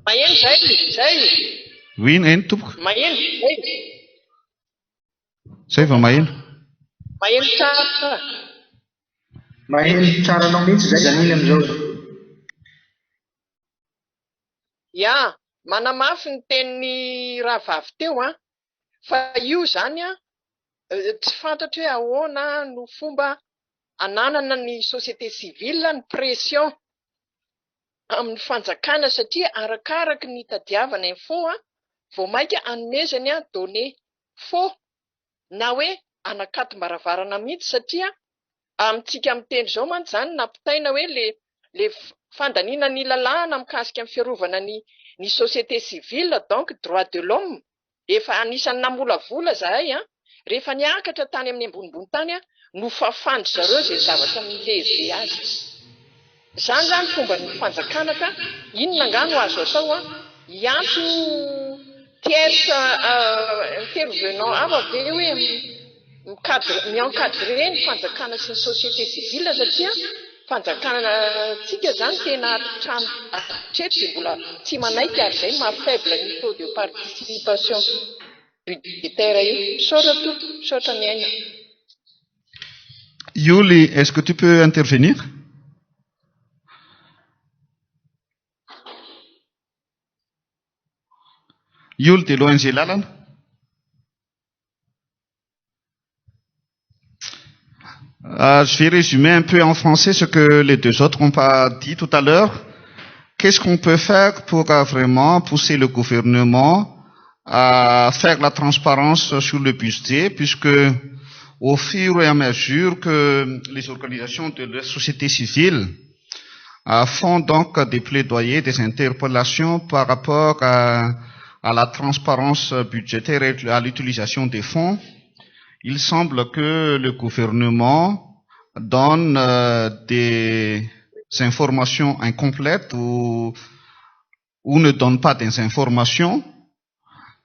Maheno zay. Oui, eny tompoko. Maheno zay. Zay va maheno. Maheno tsara. Maheno tsara anao mihitsy zay Janine amin'izao. Ya, manamafy ny tenin'ny rahavavy teo fa io zany tsy fantatro hoe ahoana no fomba ananana ny société civile ny pression amin'ny fanjakana satria arakaraky ny tadiavana info vao mainka anomezany donné faux na hoe anankady maravarana mihitsy satria amintsika amin'ny teny zao mantsy zany nampitaina hoe le fandaniana ny lalàna mikasika amin'ny fiarovana ny société civile donc droit de l'homme efa anisany namolavola zahay rehefa niakatra tany amin'ny ambonimbony tany no fafandy zareo zay zavatra milehibe azy. Zany zany fomba ny fanjakana ka inona ngano azo atao hiantso tierce intervenant ave hoe mi-encadrer ny fanjakana sy ny société civile satria fanjakana tsika zany tena trano atreto dia mbola tsy manaiky ary zay mafaible ny taux de participation budgétaire io saotra ny aina. Yuli, est-ce que tu peux intervenir? Yuli de l'ONG Lalan. Je vais résumer un peu en français ce que les deux autres n'ont pas dit tout à l'heure. Qu'est-ce qu'on peut faire pour vraiment pousser le gouvernement à faire la transparence sur le budget, puisque au fur et à mesure que les organisations de la société civile font donc des plaidoyers, des interpellations par rapport à la transparence budgétaire et à l'utilisation des fonds, il semble que le gouvernement donne des informations incomplètes ou ne donne pas des informations.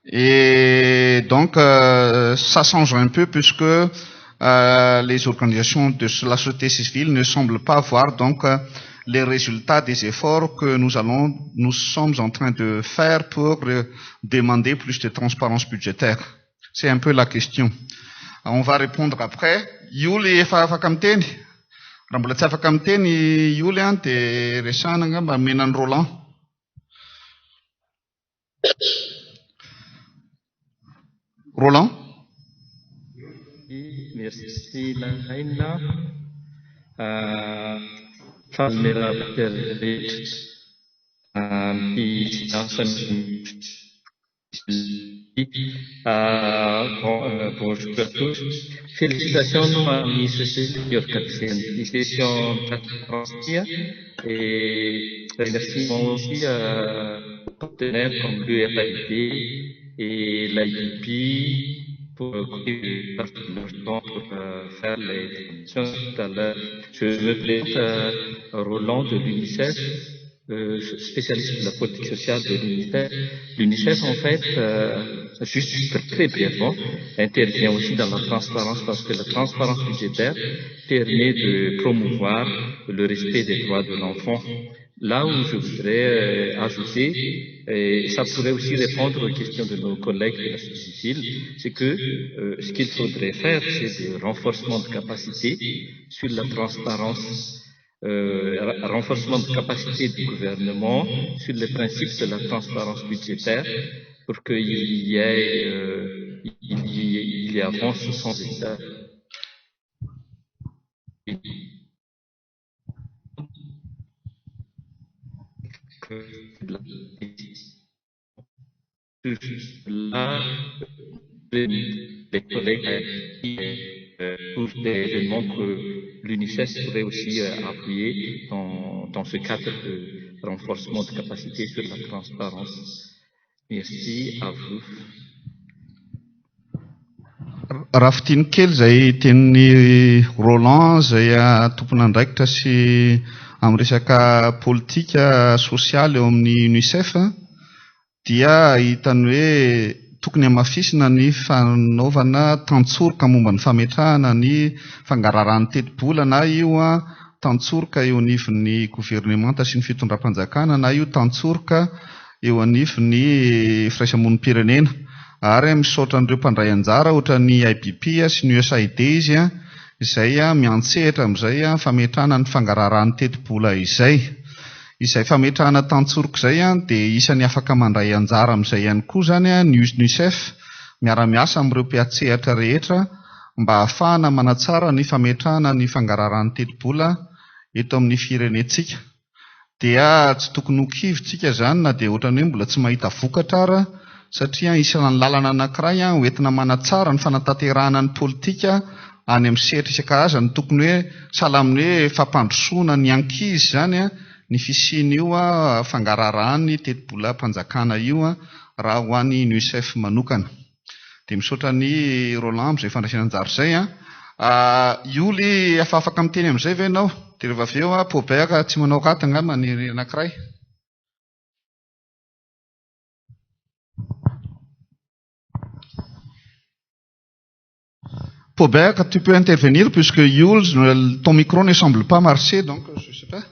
Et donc, ça change un peu puisque les organisations de la société civile ne semblent pas voir donc les résultats des efforts que nous sommes en train de faire pour demander plus de transparence budgétaire. C'est un peu la question. On va répondre après. Yuli efa afaka miteny. Raha mbola tsy afaka miteny Yuli dia resahana angamba menan'ny Roland. Roland? Merci Laina. Falmera Perret. Bonjour à tous. Félicitations à Miss Senior Capitaine, session transparentielle et remerciements aussi aux partenaires comme l'URAID et l'IDP pour leur temps pour faire les transmissions tout à l'heure. Je me présente Roland de l'UNICEF, spécialiste de la politique sociale de l'UNICEF. L'UNICEF, en fait, juste très brièvement, intervient aussi dans la transparence parce que la transparence budgétaire permet de promouvoir le respect des droits de l'enfant. Là où je voudrais ajouter, et ça pourrait aussi répondre aux questions de nos collègues de la société civile, c'est que ce qu'il faudrait faire, c'est le renforcement de capacité sur la transparence. Renforcement de capacité du gouvernement sur les principes de la transparence budgétaire pour qu'il y avance sans état. Là, les collègues pour des événements que l'UNICEF pourrait aussi appuyer dans ce cadre de renforcement de capacité sur la transparence. Merci à vous. Raftin kely zay tenin'ny Roland zay tompon'andraikitra sy amin'ny resaka politika sosialy eo amin'ny UNICEF dia hitany hoe tokony hamafisina ny fanaovana tantsorika momba ny fametrahana ny fangararan'ny teti-bola na io tantsorika eo anivon'ny gouvernemanta sy ny fitondram-panjakana na io tantsorika eo anivon'ny firaisamonim-pirenena ary misaotra an'ireo mpandray anjara ohatra ny IPP sy ny USAID izy izay miantsehatra amin'izay fametrahana ny fangararan'ny teti-bola izay fametrahana tantsorika izay dia isan'ny afaka mandray anjara amin'izay ihany koa zany ny UNICEF miara-miasa amin'ireo mpiatsehatra rehetra mba ahafahana manatsara ny fametrahana ny fangararan'ny teti-bola eto amin'ny firenentsika. Dia tsy tokony ho kivitsika zany na dia ohatrany hoe mbola tsy mahita vokatra ara satria isan'ny lalana anankiray hoentina manatsara ny fanatanterahana ny politika any amin'ny sehatra isan-karazany tokony hoe salaminy hoe fampandrosoana ny ankizy zany ny fisian'io fangararahany teti-bola-panjakana io raha ho an'ny UNICEF manokana. Dia misaotra ny Roland amin'izay fandraisana anjara izay Ioly efa afaka miteny amin'izay ve ianao? Dia rehefa avy eo Paubert tsy manao raty angamba ny anankiray. Paubert, tu peux intervenir puisque Jules, ton micro ne semble pas marcher, donc je ne sais pas.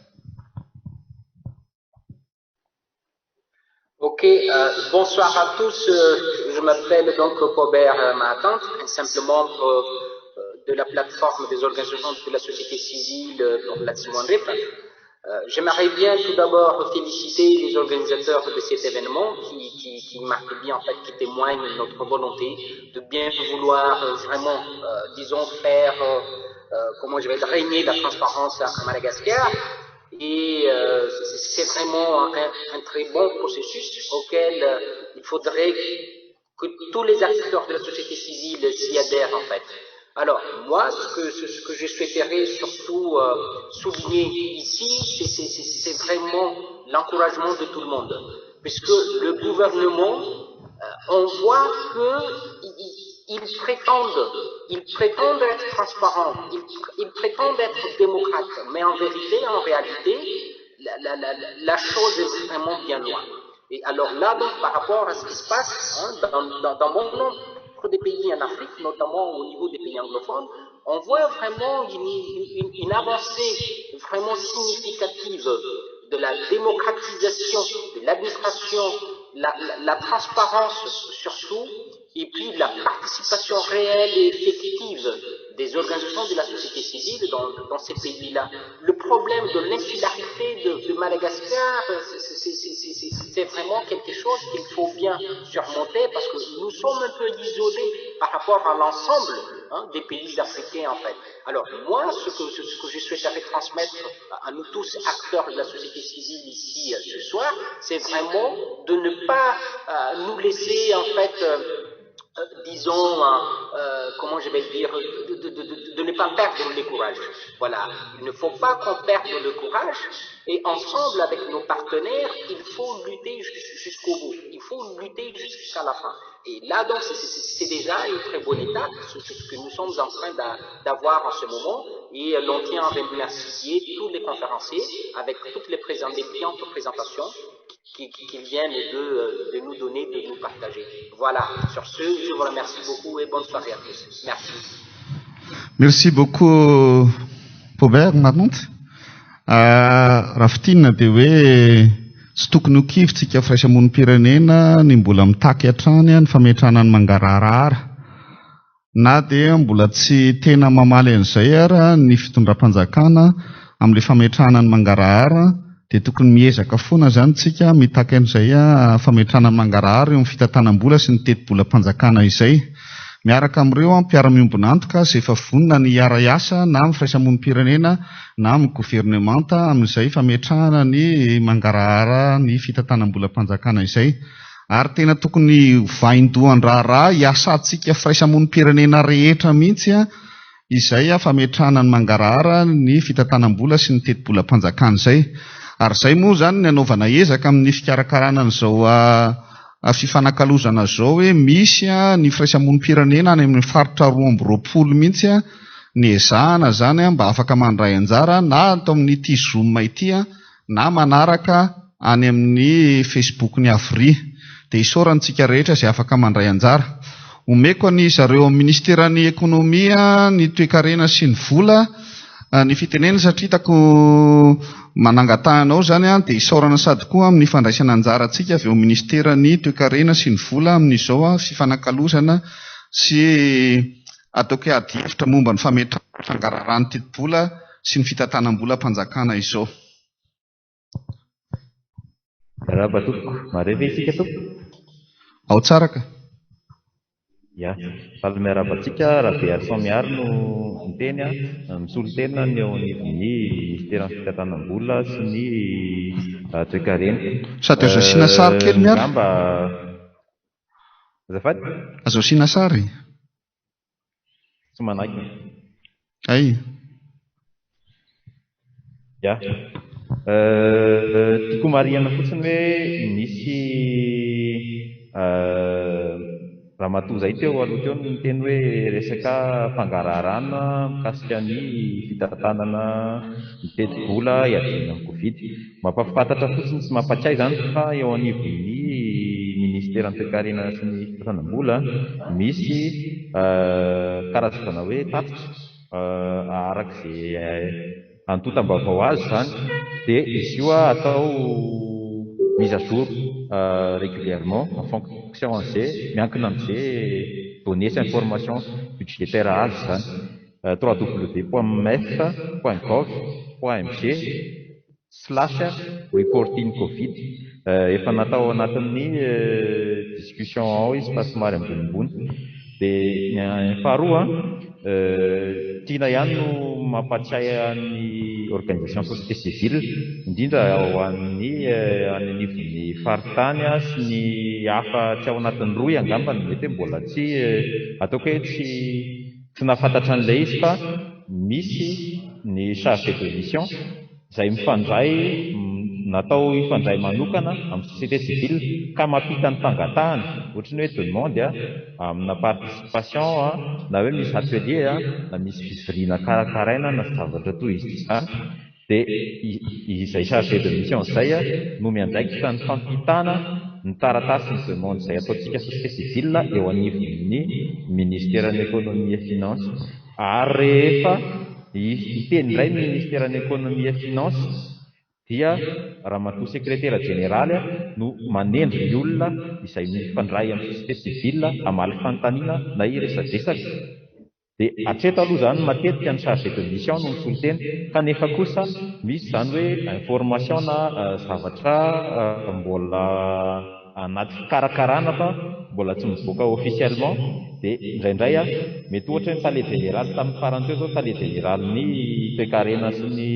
Ok, bonsoir à tous. Je m'appelle donc Paubert Mahatante, simplement de la plateforme des organisations de la société civile pour la Simone Rif. J'aimerais bien tout d'abord féliciter les organisateurs de cet événement qui marque bien, en fait, qui témoigne de notre volonté de bien vouloir vraiment, disons, faire, comment je vais dire, régner la transparence à Madagascar. Et c'est vraiment un très bon processus auquel il faudrait que tous les acteurs de la société civile s'y adhèrent, en fait. Alors, moi, ce que je souhaiterais surtout souligner ici, c'est vraiment l'encouragement de tout le monde. Puisque le gouvernement, on voit qu'ils prétendent être transparents, ils prétendent être démocrates, mais en vérité, en réalité, la chose est vraiment bien loin. Et alors là, donc, par rapport à ce qui se passe dans bon nombre des pays en Afrique, notamment au niveau des pays anglophones, on voit vraiment une avancée vraiment significative de la démocratisation de l'administration, la transparence surtout, et puis la participation réelle et effective des organisations de la société civile dans ces pays-là. Le problème de l'insularité de Madagascar, c'est vraiment quelque chose qu'il faut bien surmonter parce que nous sommes un peu isolés par rapport à l'ensemble des pays africains en fait. Alors moi, ce que je souhaiterais transmettre à nous tous acteurs de la société civile ici ce soir, c'est vraiment de ne pas nous laisser en fait disons, comment je vais dire, de ne pas perdre le courage. Voilà, il ne faut pas qu'on perde le courage et ensemble avec nos partenaires, il faut lutter jusqu'au bout, il faut lutter jusqu'à la fin. Et là donc c'est déjà une très bonne étape, ce que nous sommes en train d'avoir en ce moment et l'on tient à remercier tous les conférenciers avec toutes les brillantes présentations qu'ils viennent de nous donner, de nous partager. Voilà, sur ce, je vous remercie beaucoup et bonne soirée à tous. Merci. Merci beaucoup, Paubert Mahatante. Rafitina dia hoe tsy tokony ho kivitsika firaisamonim-pirenena ny mbola mitaky hatrany ny fametrahana ny mangaraharaha na dia mbola tsy tena mamaly an'izay ara ny fitondram-panjakana amin'ilay fametrahana ny mangarahara dia tokony miezaka foana zany tsika mitaky an'izay fametrahana ny mangarahara eo amin'ny fitantanam-bola sy ny teti-bola-panjakana izay miaraka amin'ireo mpiara-miombona antoka izay efa vonona ny hiara-iasa na amin'ny firaisamonim-pirenena na amin'ny governemanta amin'izay fametrahana ny mangarahara ny fitantanam-bola-panjakana izay ary tena tokony vaindohan raharaha hiasantsika firaisamonim-pirenena rehetra mihitsy izay fametrahana ny mangarahara ny fitantanam-bola sy ny teti-bola-panjakana izay ary izay moa zany ny anaovana ezaka amin'ny fikarakarana an'izao fifanakalozana zao hoe misy ny firaisamonim-pirenena any amin'ny faritra 220 mihitsy ny ezahana zany mba afaka mandray anjara na atao amin'ity Zoom ity na manaraka any amin'ny Facebook ny Avry dia isaorantsika rehetra izay afaka mandray anjara. Omeko ny zareo ministeran'ny ekonomia ny toe-karena sy ny vola ny fitenena satria hitako manangatahanao zany dia isaorana sady koa amin'ny fandraisana anjara antsika avy eo ministeran'ny toe-karena sy ny vola amin'izao fifanakalozana sy ataoko hoe adi-hevitra momba ny fametrahana fangaraharaha ny teti-bola sy ny fitantanam-bola-panjakana izao. Raba tompoko, mareve isika tompoko. Ao tsara ka. Ya, faly miarabantsika raha be Arsan Miary no miteny misolo tena ny eo ny ministeran'ny fitantanam-bola sy ny toe-karena. Sady azo asiana sary kely miara. Azafady? Azo asiana sary. Tsy manaiky. Ay. Ya. Tiako marihana fotsiny hoe nisy raha matoa zay teo aloha teo ny teny hoe resaka fangararana mikasika ny fitantanana mitety-bola hiadina amin'ny Covid. Mampafantatra fotsiny sy mampatsiahy zany fa eo anivon'ny Ministeran'ny Toe-karena sy ny fitantanam-bola misy karazana hoe tatitra arak'izay antotam-baovao azy zany, dia izy io atao mise à jour régulièrement en fonction an'izay miankina amin'izay données sy information budgétaire azy zany. www.mef.gov.mg/reporting covid. Efa natao anatin'ny discussion ao izy fa somary ambonimbony. Dia faharoa, tiana ihany no mampatsiahy ny organisation société civile, indrindra ao an'ny anivon'ny faritany sy ny hafa tsy ao anatin'ny roy angambany, mety mbola tsy ataoko hoe tsy nafantatra an'ilay izy fa misy ny chargé de mission izay mifandray natao ifandray manokana amin'ny société civile ka mampita ny fangatahana, ohatrany hoe demande amina participation na hoe misy atelier na misy fivoriana karakaraina na zavatra toy izany, dia izay chargé de mission izay no miandraikitra ny fampitana ny taratasy ny demande izay ataontsika société civile eo anivon'ny ministèren'ny économie et finance. Ary rehefa iteny indray ny ministèren'ny économie et finance dia raha matoa secrétaire général no manendry ny olona izay mifandray amin'ny société civile amaly fanontaniana na iresadresaka. Dia hatreto aloha zany matetika ny chargé de mission no misolo-teny, kanefa kosa misy zany hoe information na zavatra mbola anaty fikarakarana fa mbola tsy mivoaka officiellement. Dia indraindray mety ohatra ny tale général tamin'ny farany teo zao, tale général ny toe-karena sy ny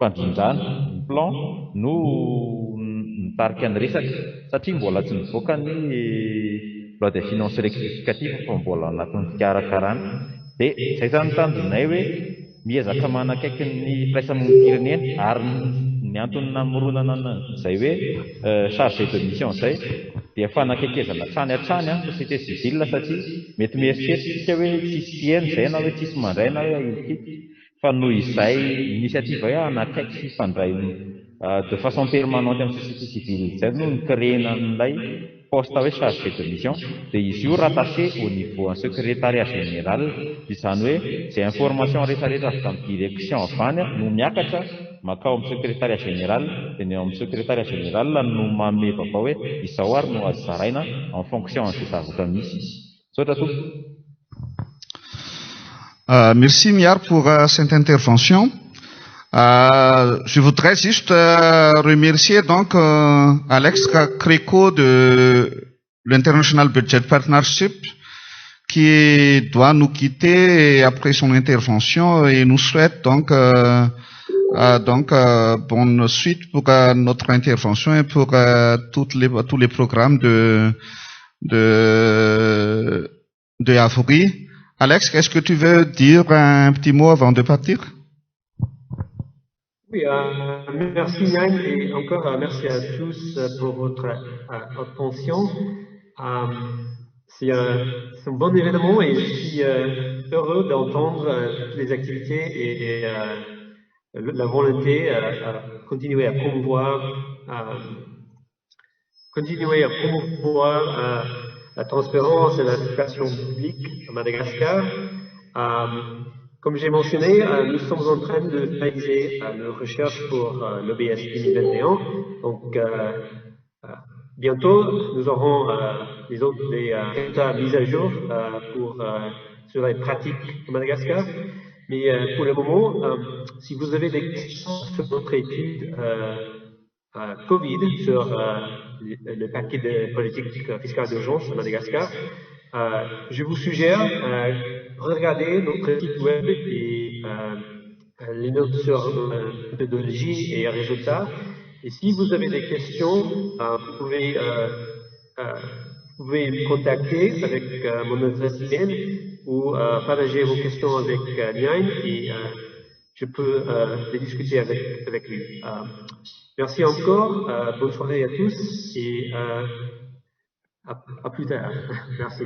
mpandrindrana ny plan no nitarika ny resaka satria mbola tsy mivoaka ny loi des finances rectificative fa mbola anatin'ny fikarakarana. Dia izay zany tanjonay hoe miezaka manakaiky ny firaisamonim-pirenena ary ny antony namoronana izay hoe chargé de mission izay dia fanakaikezana trany hatrany société civile, satria mety mieritreritra hoe tsisy fiaina izay na hoe tsisy mandray na hoe ilokity, fa noho izay initiative hoe anakaiky sy fandray de façon permanente amin'ny société civile izay no nikréena n'ilay poste hoe chargé de mission. Dia izy io rattaché au niveau en secrétariat général, izany hoe izay information rehetrarehetra avy amin'ny direction avany no miakatra makao amin'ny secrétariat général, dia ny amin'ny secrétariat général no manome vaovao hoe izao ary no azo zaraina en fonction an'izay zavatra misy. Saotra tompo. Merci Miar pour cette intervention. Je voudrais juste remercier donc Alex Créco de l'International Budget Partnership qui doit nous quitter après son intervention et nous souhaite donc bonne suite pour notre intervention et pour tous les programmes de Afri. Alex, est-ce que tu veux dire un petit mot avant de partir? Oui, merci Yann et encore merci à tous pour votre attention. C'est un bon événement et je suis heureux d'entendre toutes les activités et la volonté à continuer à promouvoir la transparence et la participation publique à Madagascar. Comme j'ai mentionné, nous sommes en train de réaliser nos recherches pour l'OBS 2021. Donc, bientôt, nous aurons les résultats mis à jour sur les pratiques à Madagascar. Mais pour le moment, si vous avez des questions sur notre étude Covid, sur le paquet de politique fiscale d'urgence à Madagascar, je vous suggère regarder notre site web et les notes sur méthodologie et résultats. Et si vous avez des questions, vous pouvez me contacter avec mon adresse email ou partager vos questions avec Nian et je peux les discuter avec lui. Merci encore, bonne soirée à tous et à plus tard. Merci.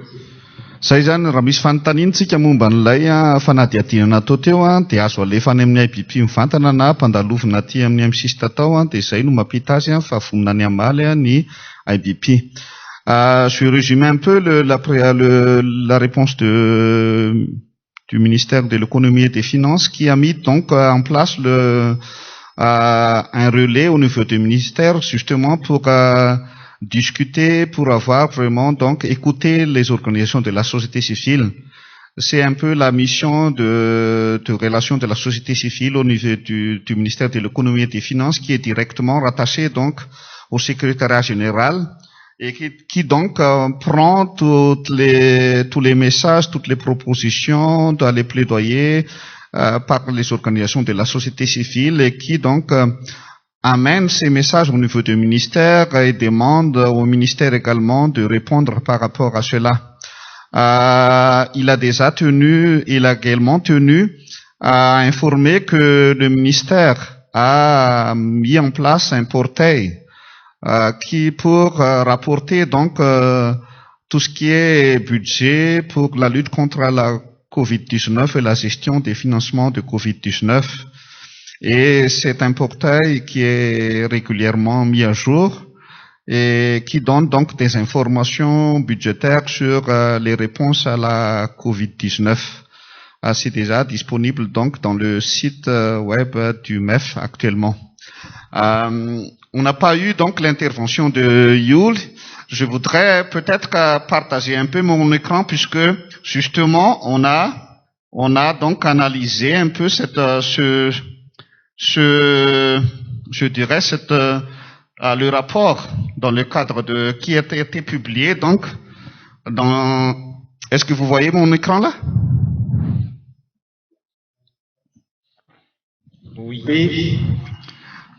Zay zany raha misy fanontaniantsika momba n'ilay fanadihadihana natao teo dia azo alefany amin'ny IBP mivantana na ampandalovina aty amin'ny MC tatao dia zay no mampita azy fa vonona ny amaly ny IBP. Je vais résumer un peu la réponse du ministère de l'économie et des finances qui a mis donc en place un relais au niveau du ministère justement pour discuter, pour avoir vraiment donc écouter les organisations de la société civile. C'est un peu la mission de relation de la société civile au niveau du ministère de l'économie et des finances qui est directement rattaché donc au secrétariat général et qui donc prend tous les messages, toutes les propositions, dans les plaidoyers par les organisations de la société civile et qui donc amène ces messages au niveau du ministère et demande au ministère également de répondre par rapport à cela. Il a également tenu à informer que le ministère a mis en place un portail qui pour rapporter donc tout ce qui est budget pour la lutte contre la Covid-19 et la gestion des financements de Covid-19. Et c'est un portail qui est régulièrement mis à jour et qui donne donc des informations budgétaires sur les réponses à la Covid-19. C'est déjà disponible donc dans le site web du MEF actuellement. On n'a pas eu donc l'intervention de Yul. Je voudrais peut-être partager un peu mon écran puisque justement on a donc analysé un peu je dirais le rapport dans le cadre qui a été publié donc est-ce que vous voyez mon écran là? Oui.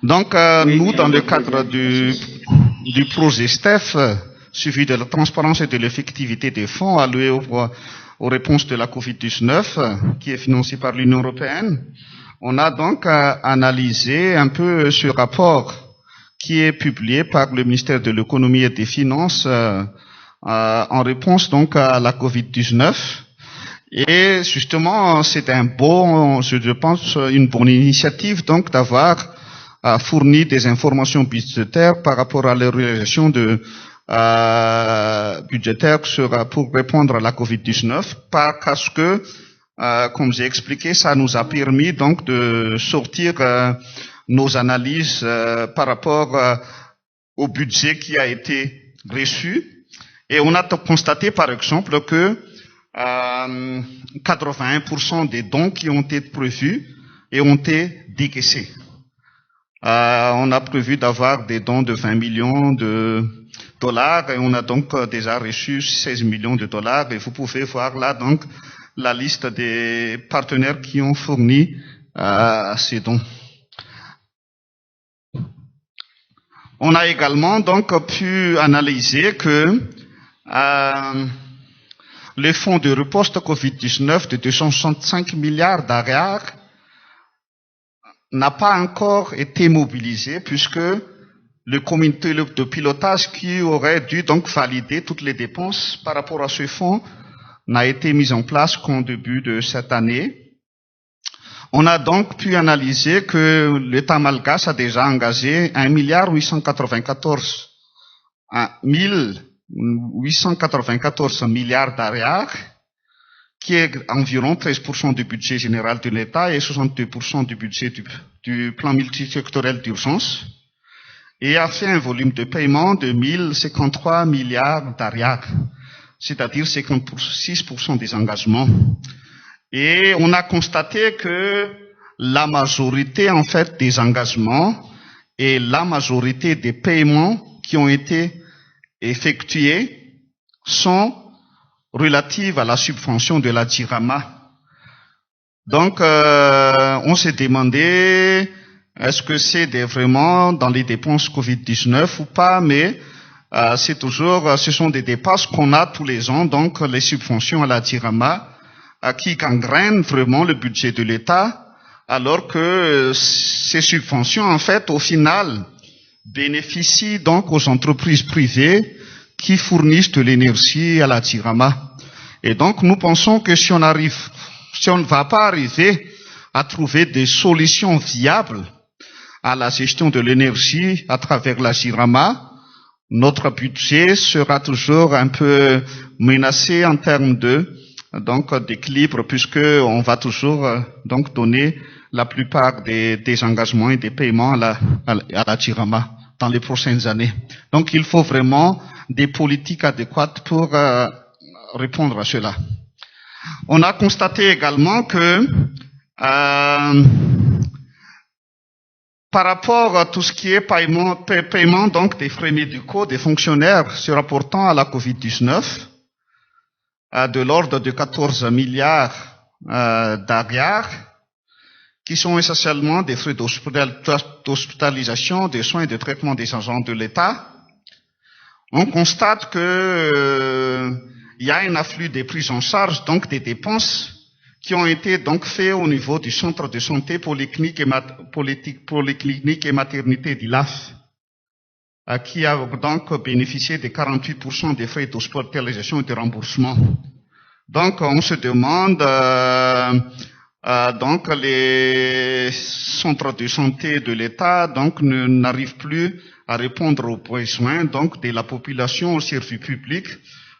Donc nous dans le cadre du projet STEF suivi de la transparence et de l'effectivité des fonds alloués aux réponses de la Covid-19 qui est financé par l'Union européenne. On a donc analysé un peu ce rapport qui est publié par le ministère de l'économie et des finances en réponse donc à la Covid-19. Et justement, c'est je pense, une bonne initiative donc d'avoir fourni des informations budgétaires par rapport à la réalisation budgétaire pour répondre à la Covid-19 parce que comme j'ai expliqué, ça nous a permis donc de sortir nos analyses par rapport au budget qui a été reçu. Et on a constaté par exemple que 81% des dons qui ont été prévus et ont été décaissés. On a prévu d'avoir des dons de 20 millions de dollars et on a donc déjà reçu 16 millions de dollars et vous pouvez voir là donc la liste des partenaires qui ont fourni ces dons. On a également donc pu analyser que le fonds de riposte Covid-19 de 265 milliards d'ariars n'a pas encore été mobilisé puisque le comité de pilotage qui aurait dû donc valider toutes les dépenses par rapport à ce fonds n'a été mis en place qu'en début de cette année. On a donc pu analyser que l'État malgache a déjà engagé 1,894 milliards d'ariars, qui est environ 13% du budget général de l'État et 62% du budget du plan multisectoriel d'urgence, et a fait un volume de paiement de 1053 milliards d'ariars, c'est-à-dire 56% des engagements. Et on a constaté que la majorité, en fait, des engagements et la majorité des paiements qui ont été effectués sont relatifs à la subvention de la DIRAMA. Donc, on s'est demandé, est-ce que c'est vraiment dans les dépenses Covid-19 ou pas, mais ce sont des dépenses qu'on a tous les ans, donc les subventions à la Tirama, qui gangrènent vraiment le budget de l'État, alors que ces subventions, en fait, au final, bénéficient donc aux entreprises privées qui fournissent de l'énergie à la Tirama. Et donc, nous pensons que si on ne va pas arriver à trouver des solutions viables à la gestion de l'énergie à travers la Tirama, notre budget sera toujours un peu menacé en termes d'équilibre, puisque on va toujours donc donner la plupart des engagements et des paiements à la Tirama dans les prochaines années. Donc il faut vraiment des politiques adéquates pour répondre à cela. On a constaté également que par rapport à tout ce qui est paiement donc des frais médicaux des fonctionnaires se rapportant à la Covid-19, de l'ordre de 14 milliards d'AGAR, qui sont essentiellement des frais d'hospitalisation, des soins et de traitement des agents de l'État, on constate que il y a un afflux des prises en charge, donc des dépenses, qui ont été donc faits au niveau du centre de santé polyclinique et maternité d'ILAF, qui a donc bénéficié de 48% des frais d'hospitalisation et de remboursement. Donc on se demande, donc les centres de santé de l'État donc n'arrivent plus à répondre aux besoins donc de la population au service public.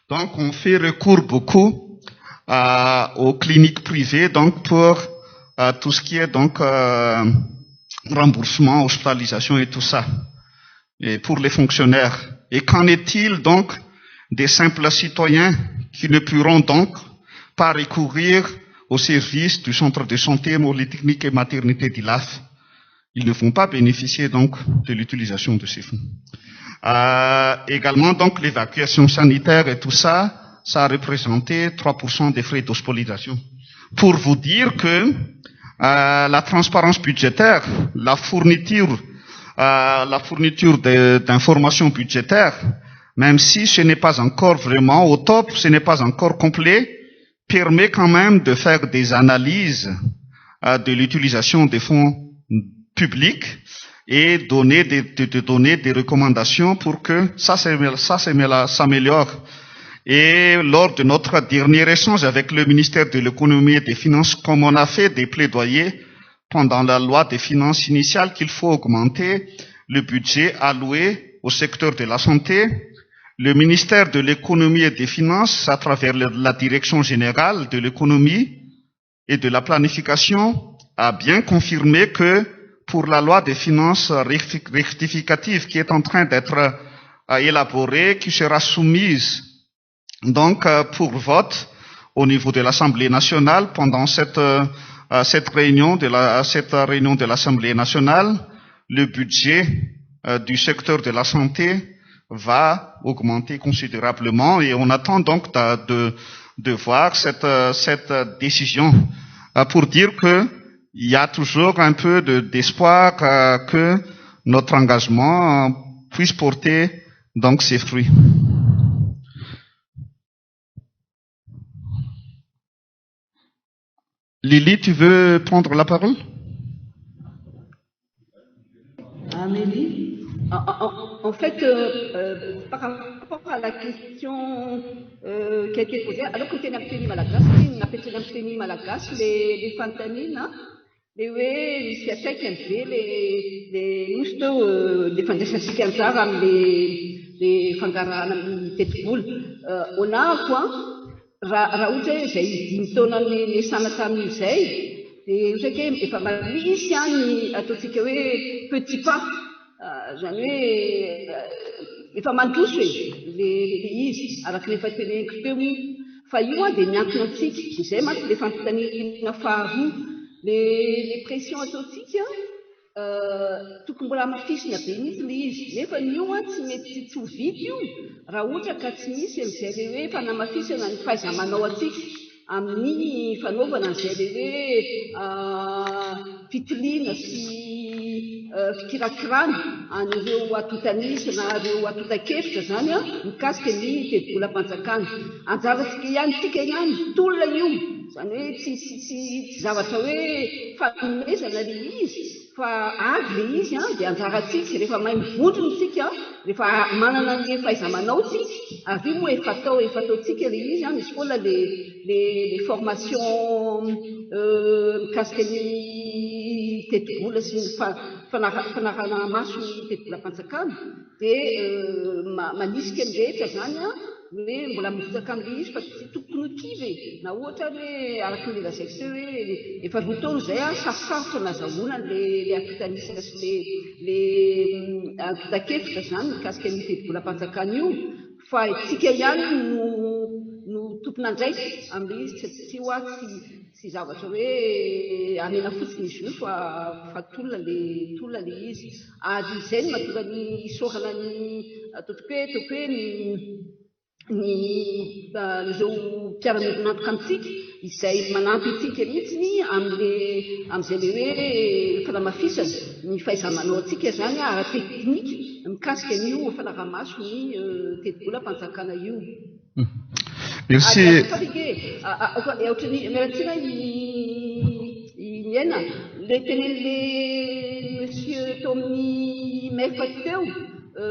Donc on fait recours beaucoup aux cliniques privées donc pour tout ce qui est donc remboursement, hospitalisation et tout ça, et pour les fonctionnaires. Et qu'en est-il donc des simples citoyens qui ne pourront donc pas recourir au service du centre de santé polyclinique et maternité d'ILAF? Ils ne vont pas bénéficier donc de l'utilisation de ces fonds. Également donc l'évacuation sanitaire et tout ça, ça a représenté 3% des frais d'hospitalisation. Pour vous dire que la transparence budgétaire, la fourniture d'informations budgétaires, même si ce n'est pas encore vraiment au top, ce n'est pas encore complet, permet quand même de faire des analyses de l'utilisation des fonds publics et de donner des recommandations pour que ça s'améliore. Et lors de notre dernier échange avec le ministère de l'économie et des finances, comme on a fait des plaidoyers pendant la loi des finances initiale qu'il faut augmenter le budget alloué au secteur de la santé, le ministère de l'économie et des finances, à travers la direction générale de l'économie et de la planification, a bien confirmé que pour la loi des finances rectificative qui est en train d'être élaborée, qui sera soumise donc pour vote au niveau de l'Assemblée nationale pendant cette réunion de l'Assemblée nationale, le budget du secteur de la santé va augmenter considérablement et on attend donc de voir cette décision pour dire que il y a toujours un peu d'espoir que notre engagement puisse porter donc ses fruits. Lily, tu veux prendre la parole? Amélie, en fait, par rapport à la question qui a été posée, alors que tu as fait Malagas, les fantamines, les siatek les mousto, les fantasatiques les fangarana, on a quoi? Raha ohatra hoe izay 5 taona ny sanatra amin'izay dia ohatra hoe efa misy any ataontsika hoe petit pas zany hoe efa mandroso le izy araka efa teneniko teo fa io dia miankina antsika izay manko le fampitaniana faharoa le pression ataontsika tokony mbola mafisina be mihitsy le izy nefa io tsy mety tsy ho vita io raha ohatra ka tsy misy amin'izay le hoe fanamafisana ny fahaiza-manao antsika amin'ny fanaovana an'izay le hoe fitiliana sy fikirakirana an'ireo atotanisa na ireo atotan-kevitra zany a mikasika ny teti-bolam-panjakana. Anjarantsika ihany tika ihany tolona io zany hoe tsy zavatra hoe fanomezana le izy fa avy le izy a dia anjarantsika rehefa mahay mivondrona tsika rehefa manana le fahaiza-manao tsika avy moa efa ataotsika le izy a misy foana le formation mikasika ny teti-bola sy ny fanarahana maso ny teti-bolam-panjakana dia manisika ny rehetra zany a hoe mbola mivotaka amin'le izy fa tsy tokony ho kivy na ohatra hoe araky ny lazaiko teo hoe efa roa taona izay a sarosarotra nazahoana le atotanisa sy le atotan-kevitra zany mikasika ny teti-bolam-panjakana io fa tsika ihany no tompon'andraikitra amin'le izy tsy hoa tsy zavatra hoe amena fotsiny izy io fa tolona le izy ary izay no mahatonga ny isorana ny ataoko hoe ireo mpiara-mironantoka amintsika izay manampy antsika mihitsiny amin'izay le hoe fanamafisana ny fahaiza-manao antsika zany ara-teknika mikasika n'io fanaraha-maso ny teti-bolam-panjakana io. Merci. Ohatrany miaratsina miaina le tenen'le monsieur tao amin'ny maire teo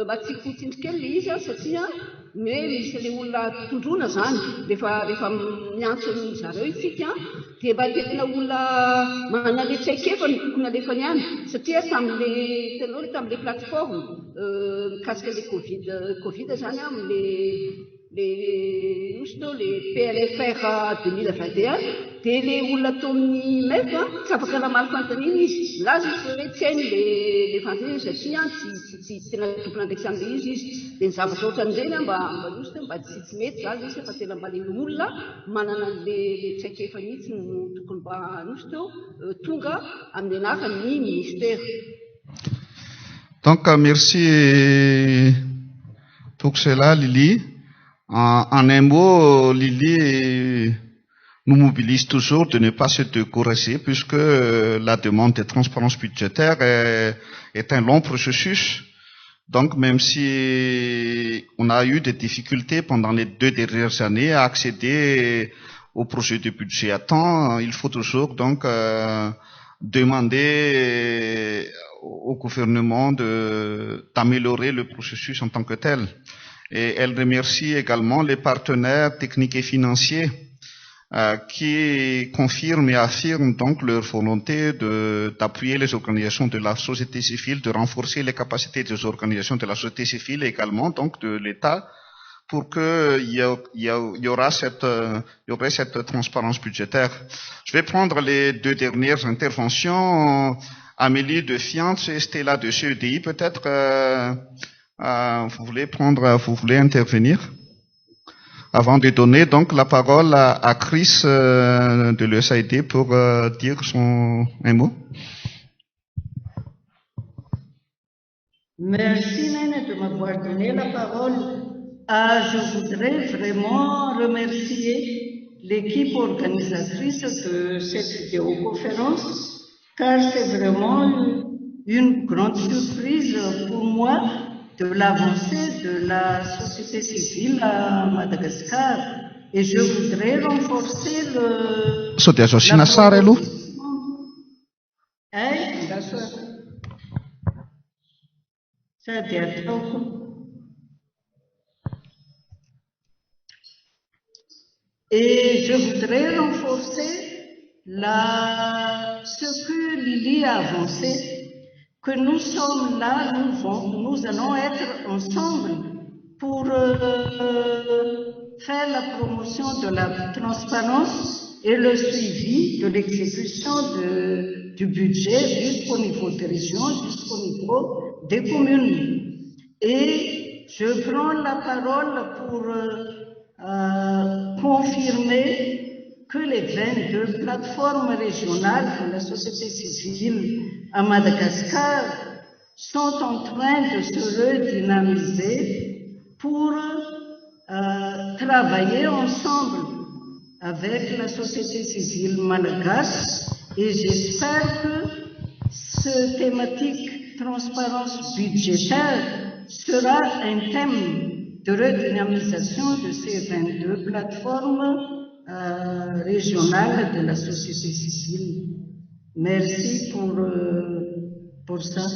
mba tsy fotsindrikely le izy satria hoe misy le olona tondrona zany rehefa miantso ny zareo isika dia mba tena olona manana le traikefa ny tokony alefany ihany satria tamin'le plateforme mikasika le covid zany amin'le le PLFR 2021 dia le olona tao amin'ny maître tsy afaka namaly fanontaniana izy laza izy hoe tsy hainy le fanontaniana satria tsy tena tompona andraikisany le izy dia ny zavatra ohatran'ireny mba nosy mba tsy mety zany izy fa tena mba le olona manana le traikefa mihitsy no tokony mba nosy teo tonga amin'ny anarany ministère. Donc merci pour cela Lily. En un mot, Lily nous mobilise toujours de ne pas se décourager puisque la demande de transparence budgétaire est un long processus. Donc même si on a eu des difficultés pendant les 2 dernières années à accéder au projet de budget à temps, il faut toujours donc demander au gouvernement d'améliorer le processus en tant que tel. Et elle remercie également les partenaires techniques et financiers qui confirment et affirment donc leur volonté d'appuyer les organisations de la société civile, de renforcer les capacités des organisations de la société civile et également donc de l'État pour qu'il y aurait cette transparence budgétaire. Je vais prendre les 2 dernières interventions. Amélie de Fiance et Stella de CEDI, peut-être vous voulez intervenir avant de donner donc la parole à Chris de l'USAID pour dire un mot. Merci Nene de m'avoir donné la parole. Je voudrais vraiment remercier l'équipe organisatrice de cette vidéoconférence car c'est vraiment une grande surprise pour moi de l'avancée de la société civile à Madagascar. Et je voudrais renforcer le... Et je voudrais renforcer ce que Lily a avancé, que nous sommes là, nous allons être ensemble pour faire la promotion de la transparence et le suivi de l'exécution du budget jusqu'au niveau des régions, jusqu'au niveau des communes. Et je prends la parole pour confirmer que les 22 plateformes régionales de la société civile à Madagascar sont en train de se redynamiser pour travailler ensemble avec la société civile malgache et j'espère que ce thématique transparence budgétaire sera un thème de redynamisation de ces 22 plateformes régionales de la société civile. Merci pour ça.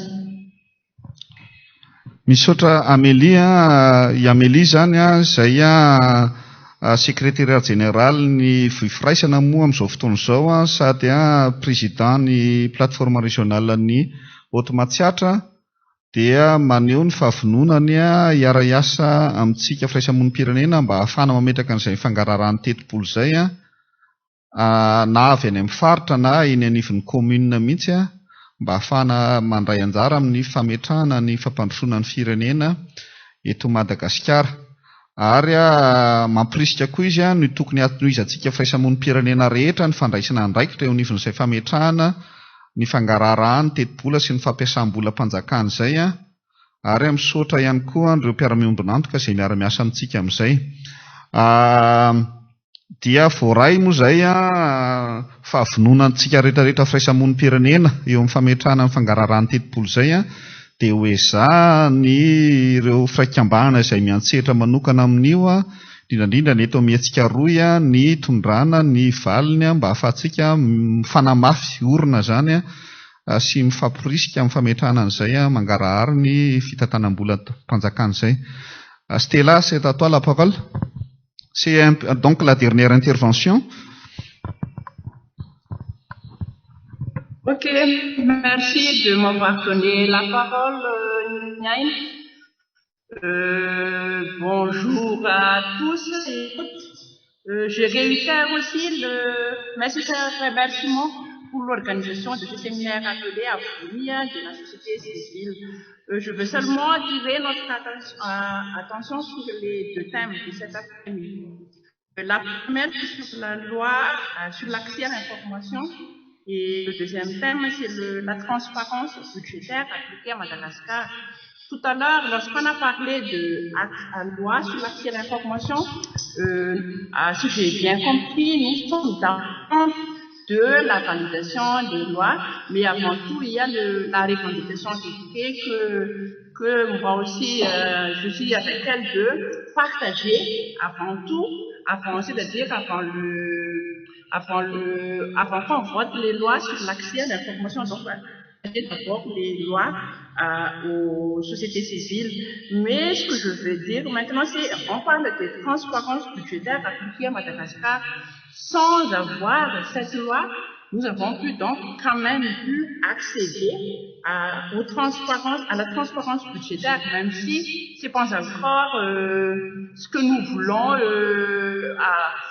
Misaotra Amélie, i Amélie zany izay secrétaire général ny vifiraisana moa amin'izao fotoana izao sady président ny plateforme régionale ny Haute-Matsiatra dia maneho ny fahavononany hiara-iasa amintsika firaisamonim-pirenena mba ahafahana mametraka an'izay fangaraharahan'ny tetipolo izay na avy any amin'ny faritra na eny anivon'ny commune mihitsy mba ahafahana mandray anjara amin'ny fametrahana ny fampandrosoana ny firenena eto Madagasikara. Ary mampirisika koa izy ny tokony hatohizantsika firaisamonim-pirenena rehetra ny fandraisana andraikitra eo anivon'izay fametrahana ny fangaraharahan'ny tetipolo sy ny fampiasam-bola mpanjakana izay ary misaotra ihany koa ireo mpiara-miombonantoka izay miara-miasa amintsika amin'izay. Dia voaray moa izay fahavononantsika rehetrarehetra firaisamonim-pirenena eo amin'ny fametrahana ny fangaraharahan'ny tetipolo izay dia hoe ny ireo firaikim-bahana izay miantsetra manokana amin'io indrindra ny eto amintsika roy ny tondrana ny valiny mba ahafahantsika mifanamafy orona zany sy mifampirisika amin'ny fametrahana an'izay mangarahary ny fitantanam-bola mpanjakana izay. Stella, c'est à toi la parole. C'est donc la dernière intervention. Ok, merci de m'avoir donné la parole, Niaïn. Bonjour à tous et toutes. Je réitère aussi mes sincères remerciements pour l'organisation de ce séminaire appelé à fournir de la société civile. Je veux seulement attirer notre attention sur les deux thèmes de cet après-midi. La première, sur la loi sur l'accès à l'information. Et le deuxième thème, c'est la transparence budgétaire appliquée à Madagascar. Tout à l'heure, lorsqu'on a parlé de la loi sur l'accès à l'information, si j'ai bien compris, nous sommes dans de la validation des lois, mais avant tout, il y a la revendication d'équité que moi aussi, je suis avec elle de partager avant tout, c'est-à-dire avant qu'on vote les lois sur l'accès à l'information. Donc, d'abord les lois aux sociétés civiles. Mais ce que je veux dire maintenant, c'est on parle de transparence budgétaire appliquée à Madagascar. Sans avoir cette loi, nous avons pu donc quand même pu accéder à la transparence budgétaire, même si c'est pas encore ce que nous voulons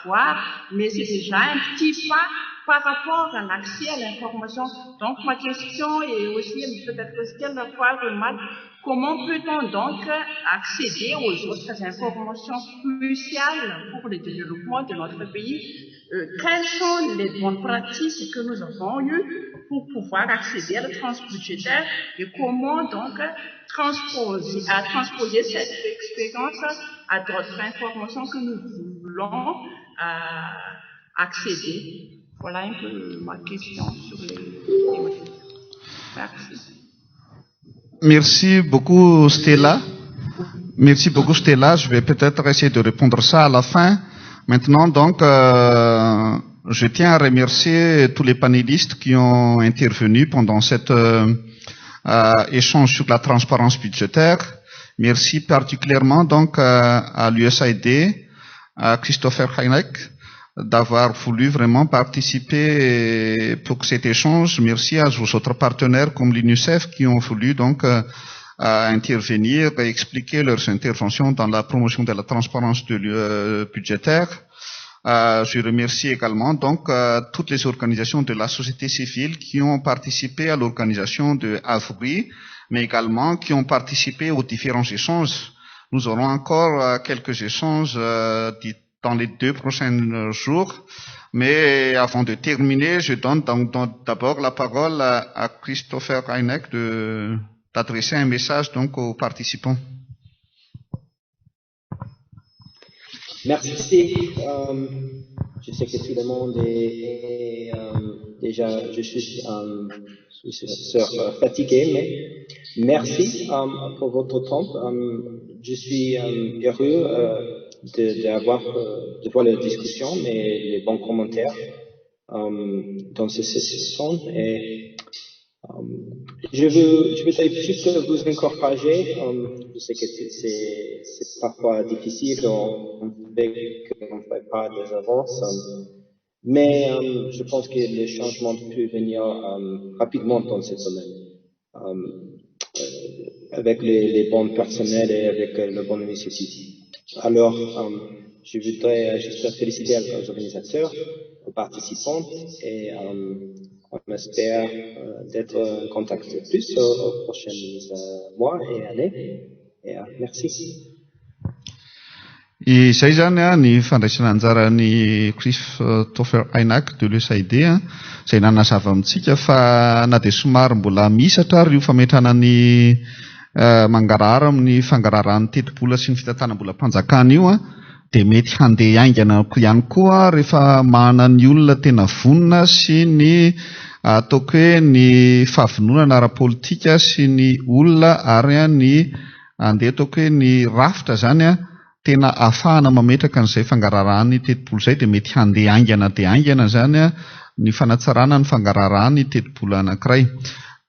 avoir, mais c'est déjà un petit pas par rapport à l'accès à l'information. Donc ma question est aussi, peut-être qu'elle va voir remarque, comment peut-on donc accéder aux autres informations cruciales pour le développement de notre pays? Quelles sont les bonnes pratiques que nous avons eues pour pouvoir accéder à la transparence budgétaire et comment donc transposer cette expérience à d'autres informations que nous voulons accéder? Voilà un peu ma question sur les thématiques. Merci. Merci beaucoup Stella. Merci beaucoup Stella. Je vais peut-être essayer de répondre ça à la fin. Maintenant donc, je tiens à remercier tous les panélistes qui ont intervenu pendant cet échange sur la transparence budgétaire. Merci particulièrement donc à l'USAID, à Christopher Heineck, d'avoir voulu vraiment participer pour cet échange. Merci à vos autres partenaires comme l'UNICEF qui ont voulu donc intervenir et expliquer leurs interventions dans la promotion de la transparence budgétaire. Je remercie également donc toutes les organisations de la société civile qui ont participé à l'organisation de AFRI, mais également qui ont participé aux différents échanges. Nous aurons encore quelques échanges dans les 2 prochains jours. Mais avant de terminer, je donne donc d'abord la parole à Christopher Heineck d'adresser un message donc aux participants. Merci. Je sais que tout le monde est déjà, je suis fatigué, mais merci pour votre temps. Je suis heureux de voir la discussion et les bons commentaires dans cette session. Et je veux juste vous encourager. Je sais que c'est parfois difficile, on ne fait pas des avances, mais je pense que le changement peut venir rapidement dans ce domaine, avec les bons personnels et avec le bon initiative. Alors, je voudrais juste féliciter les organisateurs, aux participants, et on espère d'être en contact plus aux prochains mois et années. Et merci. Izay zany ny fandraisana anjaran'ny Christopher Aynack de l'USAID izay nanazava amintsika fa na dia somary mbola misatra ary io fametrana ny mangarahara amin'ny fangararan'ny teti-bola sy ny fitantanam-bola-panjakana io dia mety handeha haingana ihany koa rehefa mahana ny olona tena vonona sy ny ataoko hoe ny fahavononana ara-politika sy ny olona ary ny andeha ataoko hoe ny rafitra zany tena ahafahana mametraka an'izay fangaraharahan'ny teti-bola izay dia mety handeha haingana zany ny fanatsarana ny fangaraharahan'ny teti-bola anankiray.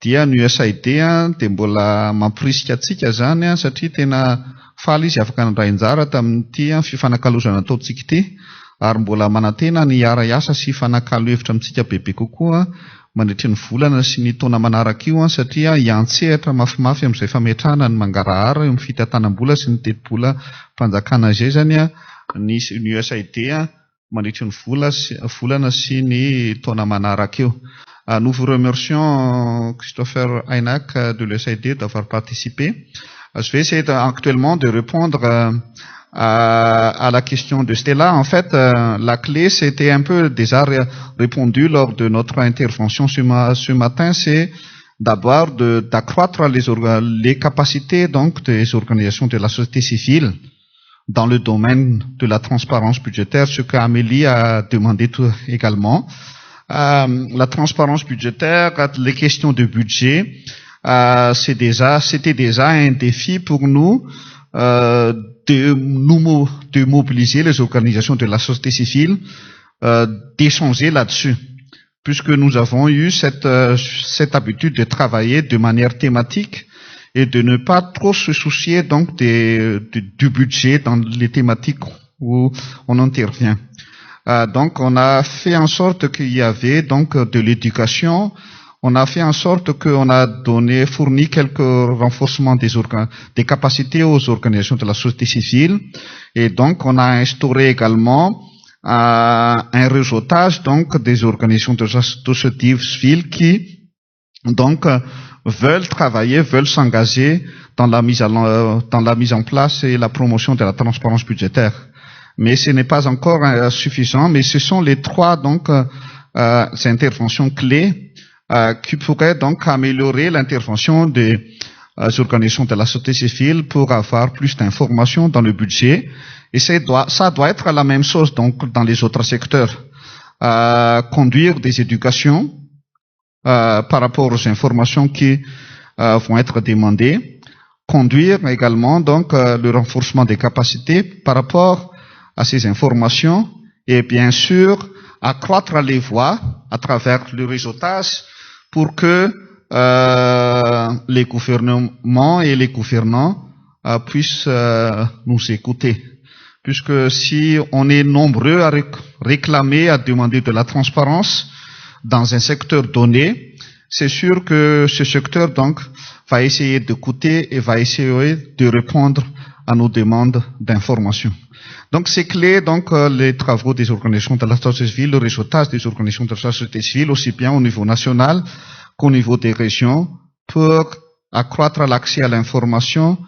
Dia ny USAID dia mbola mampirisika antsika zany satria tena faly izy afaka nandray anjara tamin'ity fifanakalozana ataontsika ity ary mbola manantena ny ara-iasa sy fanakalo hevitra amintsika bebe kokoa mandritry ny volana sy ny taona manaraka io satria hiantsehatra mafimafy amin'izay fametrahana ny mangarahara eo amin'ny fitantanam-bola sy ny teti-bola mpanjakana izay zany ny USAID mandritry ny volana sy ny taona manaraka eo. Nous vous remercions, Christopher Aynack de l'USAID, d'avoir participé. Je vais essayer actuellement de répondre à la question de Stella. En fait, la clé, c'était un peu déjà répondu lors de notre intervention ce matin, c'est d'abord d'accroître les capacités donc des organisations de la société civile dans le domaine de la transparence budgétaire, ce qu'Amélie a demandé également. La transparence budgétaire, les questions de budget, c'était déjà un défi pour nous de mobiliser les organisations de la société civile, d'échanger là-dessus, puisque nous avons eu cette habitude de travailler de manière thématique et de ne pas trop se soucier donc du budget dans les thématiques où on intervient. Donc, on a fait en sorte qu'il y avait donc de l'éducation. On a fait en sorte qu'on a fourni quelques renforcements des capacités aux organisations de la société civile. Et donc, on a instauré également un réseautage donc des organisations de la société civile qui donc veulent travailler, veulent s'engager dans la mise en place et la promotion de la transparence budgétaire. Mais ce n'est pas encore suffisant, mais ce sont les trois donc interventions clés qui pourraient donc améliorer l'intervention des organisations de la société civile pour avoir plus d'informations dans le budget. Et ça doit être la même chose donc dans les autres secteurs. Conduire des éducations par rapport aux informations qui vont être demandées. Conduire également donc le renforcement des capacités par rapport à ces informations et bien sûr accroître les voix à travers le réseautage pour que les gouvernements et les gouvernants puissent nous écouter. Puisque si on est nombreux à réclamer, à demander de la transparence dans un secteur donné, c'est sûr que ce secteur donc va essayer d'écouter et va essayer de répondre à nos demandes d'information. Donc c'est clé donc les travaux des organisations de la société civile, le réseautage des organisations de la société civile, aussi bien au niveau national qu'au niveau des régions, pour accroître l'accès à l'information,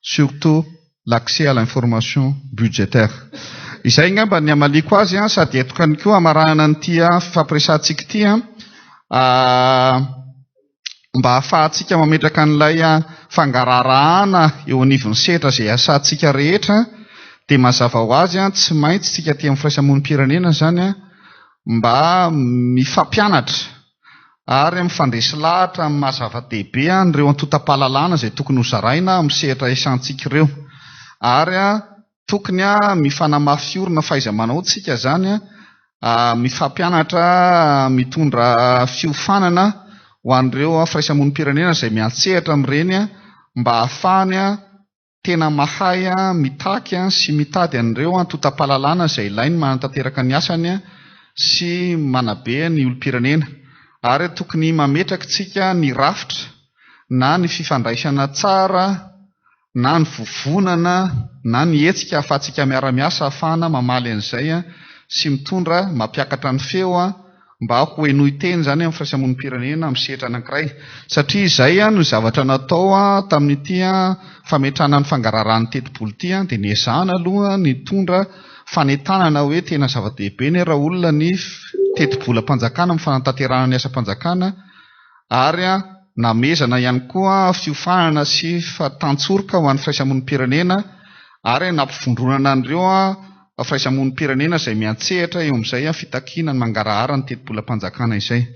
surtout l'accès à l'information budgétaire. Izay ngamba ny amaliko azy sady eto ihany koa amarahana an'ity fampiresantsika ity mba ahafahantsika mametraka an'ilay fangararahana eo anivon'ny setra izay asantsika rehetra De mazava ho azy tsy maintsy tsika aty amin'ny firaisamonim-pirenena zany mba mifampianatra ary mifandresy lahatra amin'ny mahazava-dehibe ireo antotam-pahalalana izay tokony ho zaraina amin'ny sehatra isantsika ireo. Ary tokony mifanamafy orina fahaiza-manao tsika zany mifampianatra mitondra fiofanana ho an'ireo firaisamonim-pirenena izay miantsehatra amin'ireny mba ahafahany tena mahay mitaky sy mitady an'ireo antotam-pahalalana izay ilainy manatanteraka ny asany sy manabe ny olom-pirenena. Ary tokony mametraka tsika ny rafitra na ny fifandraisana tsara na ny vovonana na ny hetsika ahafahantsika miara-miasa ahafahana mamaly an'izay sy mitondra mampiakatra ny feo mba ho enoy teny zany amin'ny firaisamonim-pirenena amin'ny sehatra anankiray. Satria izay no zavatra natao tamin'ity fametrahana ny fangararan'ny tetibolo ity dia niezahana aloha ny tondra fanentanana hoe tena zava-dehibe ny raha olona ny tetibolam-panjakana amin'ny fanatanterahana ny asam-panjakana ary namezana ihany koa fiofanana sy tantsorika ho an'ny firaisamonim-pirenena ary nampivondronana an'ireo firaisamonim-pirenena izay miantsehatra eo amin'izay fitakiana ny mangarahara ny tetibolam-panjakana izay.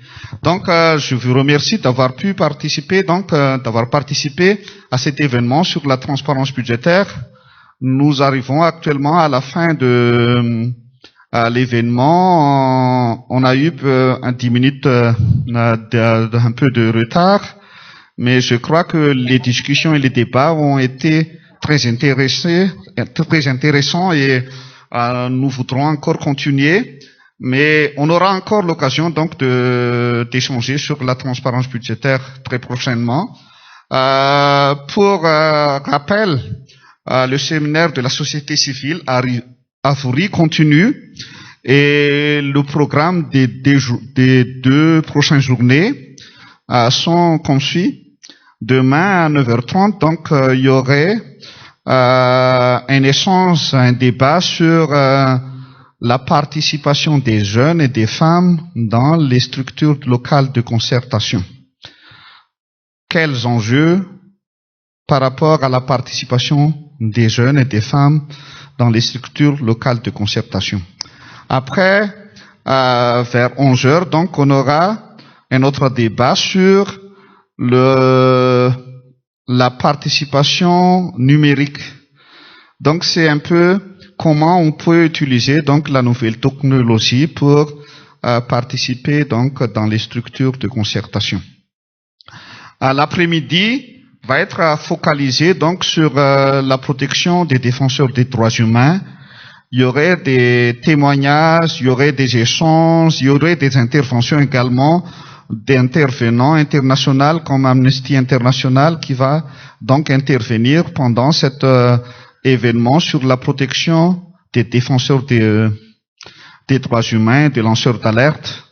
Donc je vous remercie d'avoir pu participer d'avoir participé à cet événement sur la transparence budgétaire. Nous arrivons actuellement à la fin de l'événement. On a eu 10 minutes un peu de retard, mais je crois que les discussions et les débats ont été très intéressants et nous voudrons encore continuer, mais on aura encore l'occasion donc d'échanger sur la transparence budgétaire très prochainement. Pour rappel, le séminaire de la société civile Avuri continue et le programme des 2 prochaines journées sont comme suit. Demain à 9h30, donc il y aurait un échange, un débat sur la participation des jeunes et des femmes dans les structures locales de concertation. Quels enjeux par rapport à la participation des jeunes et des femmes dans les structures locales de concertation. Après, vers 11h, donc, on aura un autre débat sur la participation numérique. Donc, c'est un peu comment on peut utiliser donc la nouvelle technologie pour participer donc dans les structures de concertation. À l'après-midi, va être focalisé donc sur la protection des défenseurs des droits humains. Il y aurait des témoignages, il y aurait des échanges, il y aurait des interventions également d'intervenants internationaux comme Amnesty International qui va donc intervenir pendant cet événement sur la protection des défenseurs des droits humains, des lanceurs d'alerte.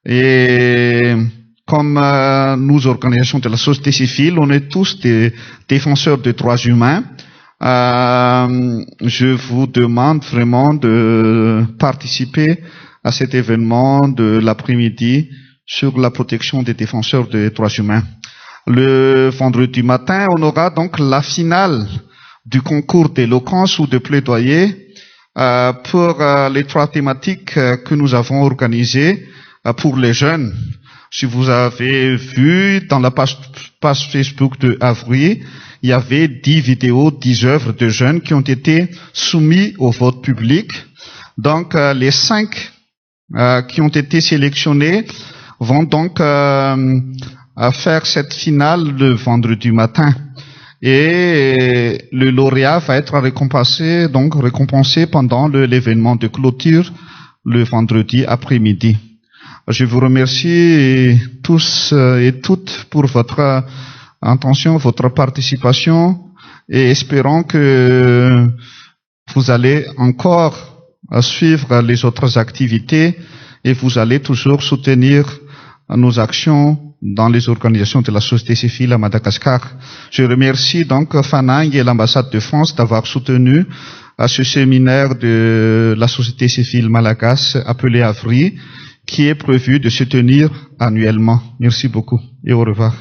Et comme nous, organisations de la société civile, on est tous des défenseurs des droits humains. Je vous demande vraiment de participer à cet événement de l'après-midi sur la protection des défenseurs des droits humains. Le vendredi matin, on aura donc la finale du concours d'éloquence ou de plaidoyer pour les 3 thématiques que nous avons organisées pour les jeunes. Si vous avez vu dans la page Facebook de Avuri, il y avait 10 vidéos, 10 œuvres de jeunes qui ont été soumis au vote public. Donc, les 5 qui ont été sélectionnés vont donc faire cette finale le vendredi matin. Et le lauréat va être récompensé pendant l'événement de clôture le vendredi après-midi. Je vous remercie tous et toutes pour votre attention, votre participation et espérons que vous allez encore suivre les autres activités et vous allez toujours soutenir nos actions dans les organisations de la société civile à Madagascar. Je remercie donc Fanang et l'ambassade de France d'avoir soutenu à ce séminaire de la société civile malagasy appelé Avuri, qui est prévu de se tenir annuellement. Merci beaucoup et au revoir.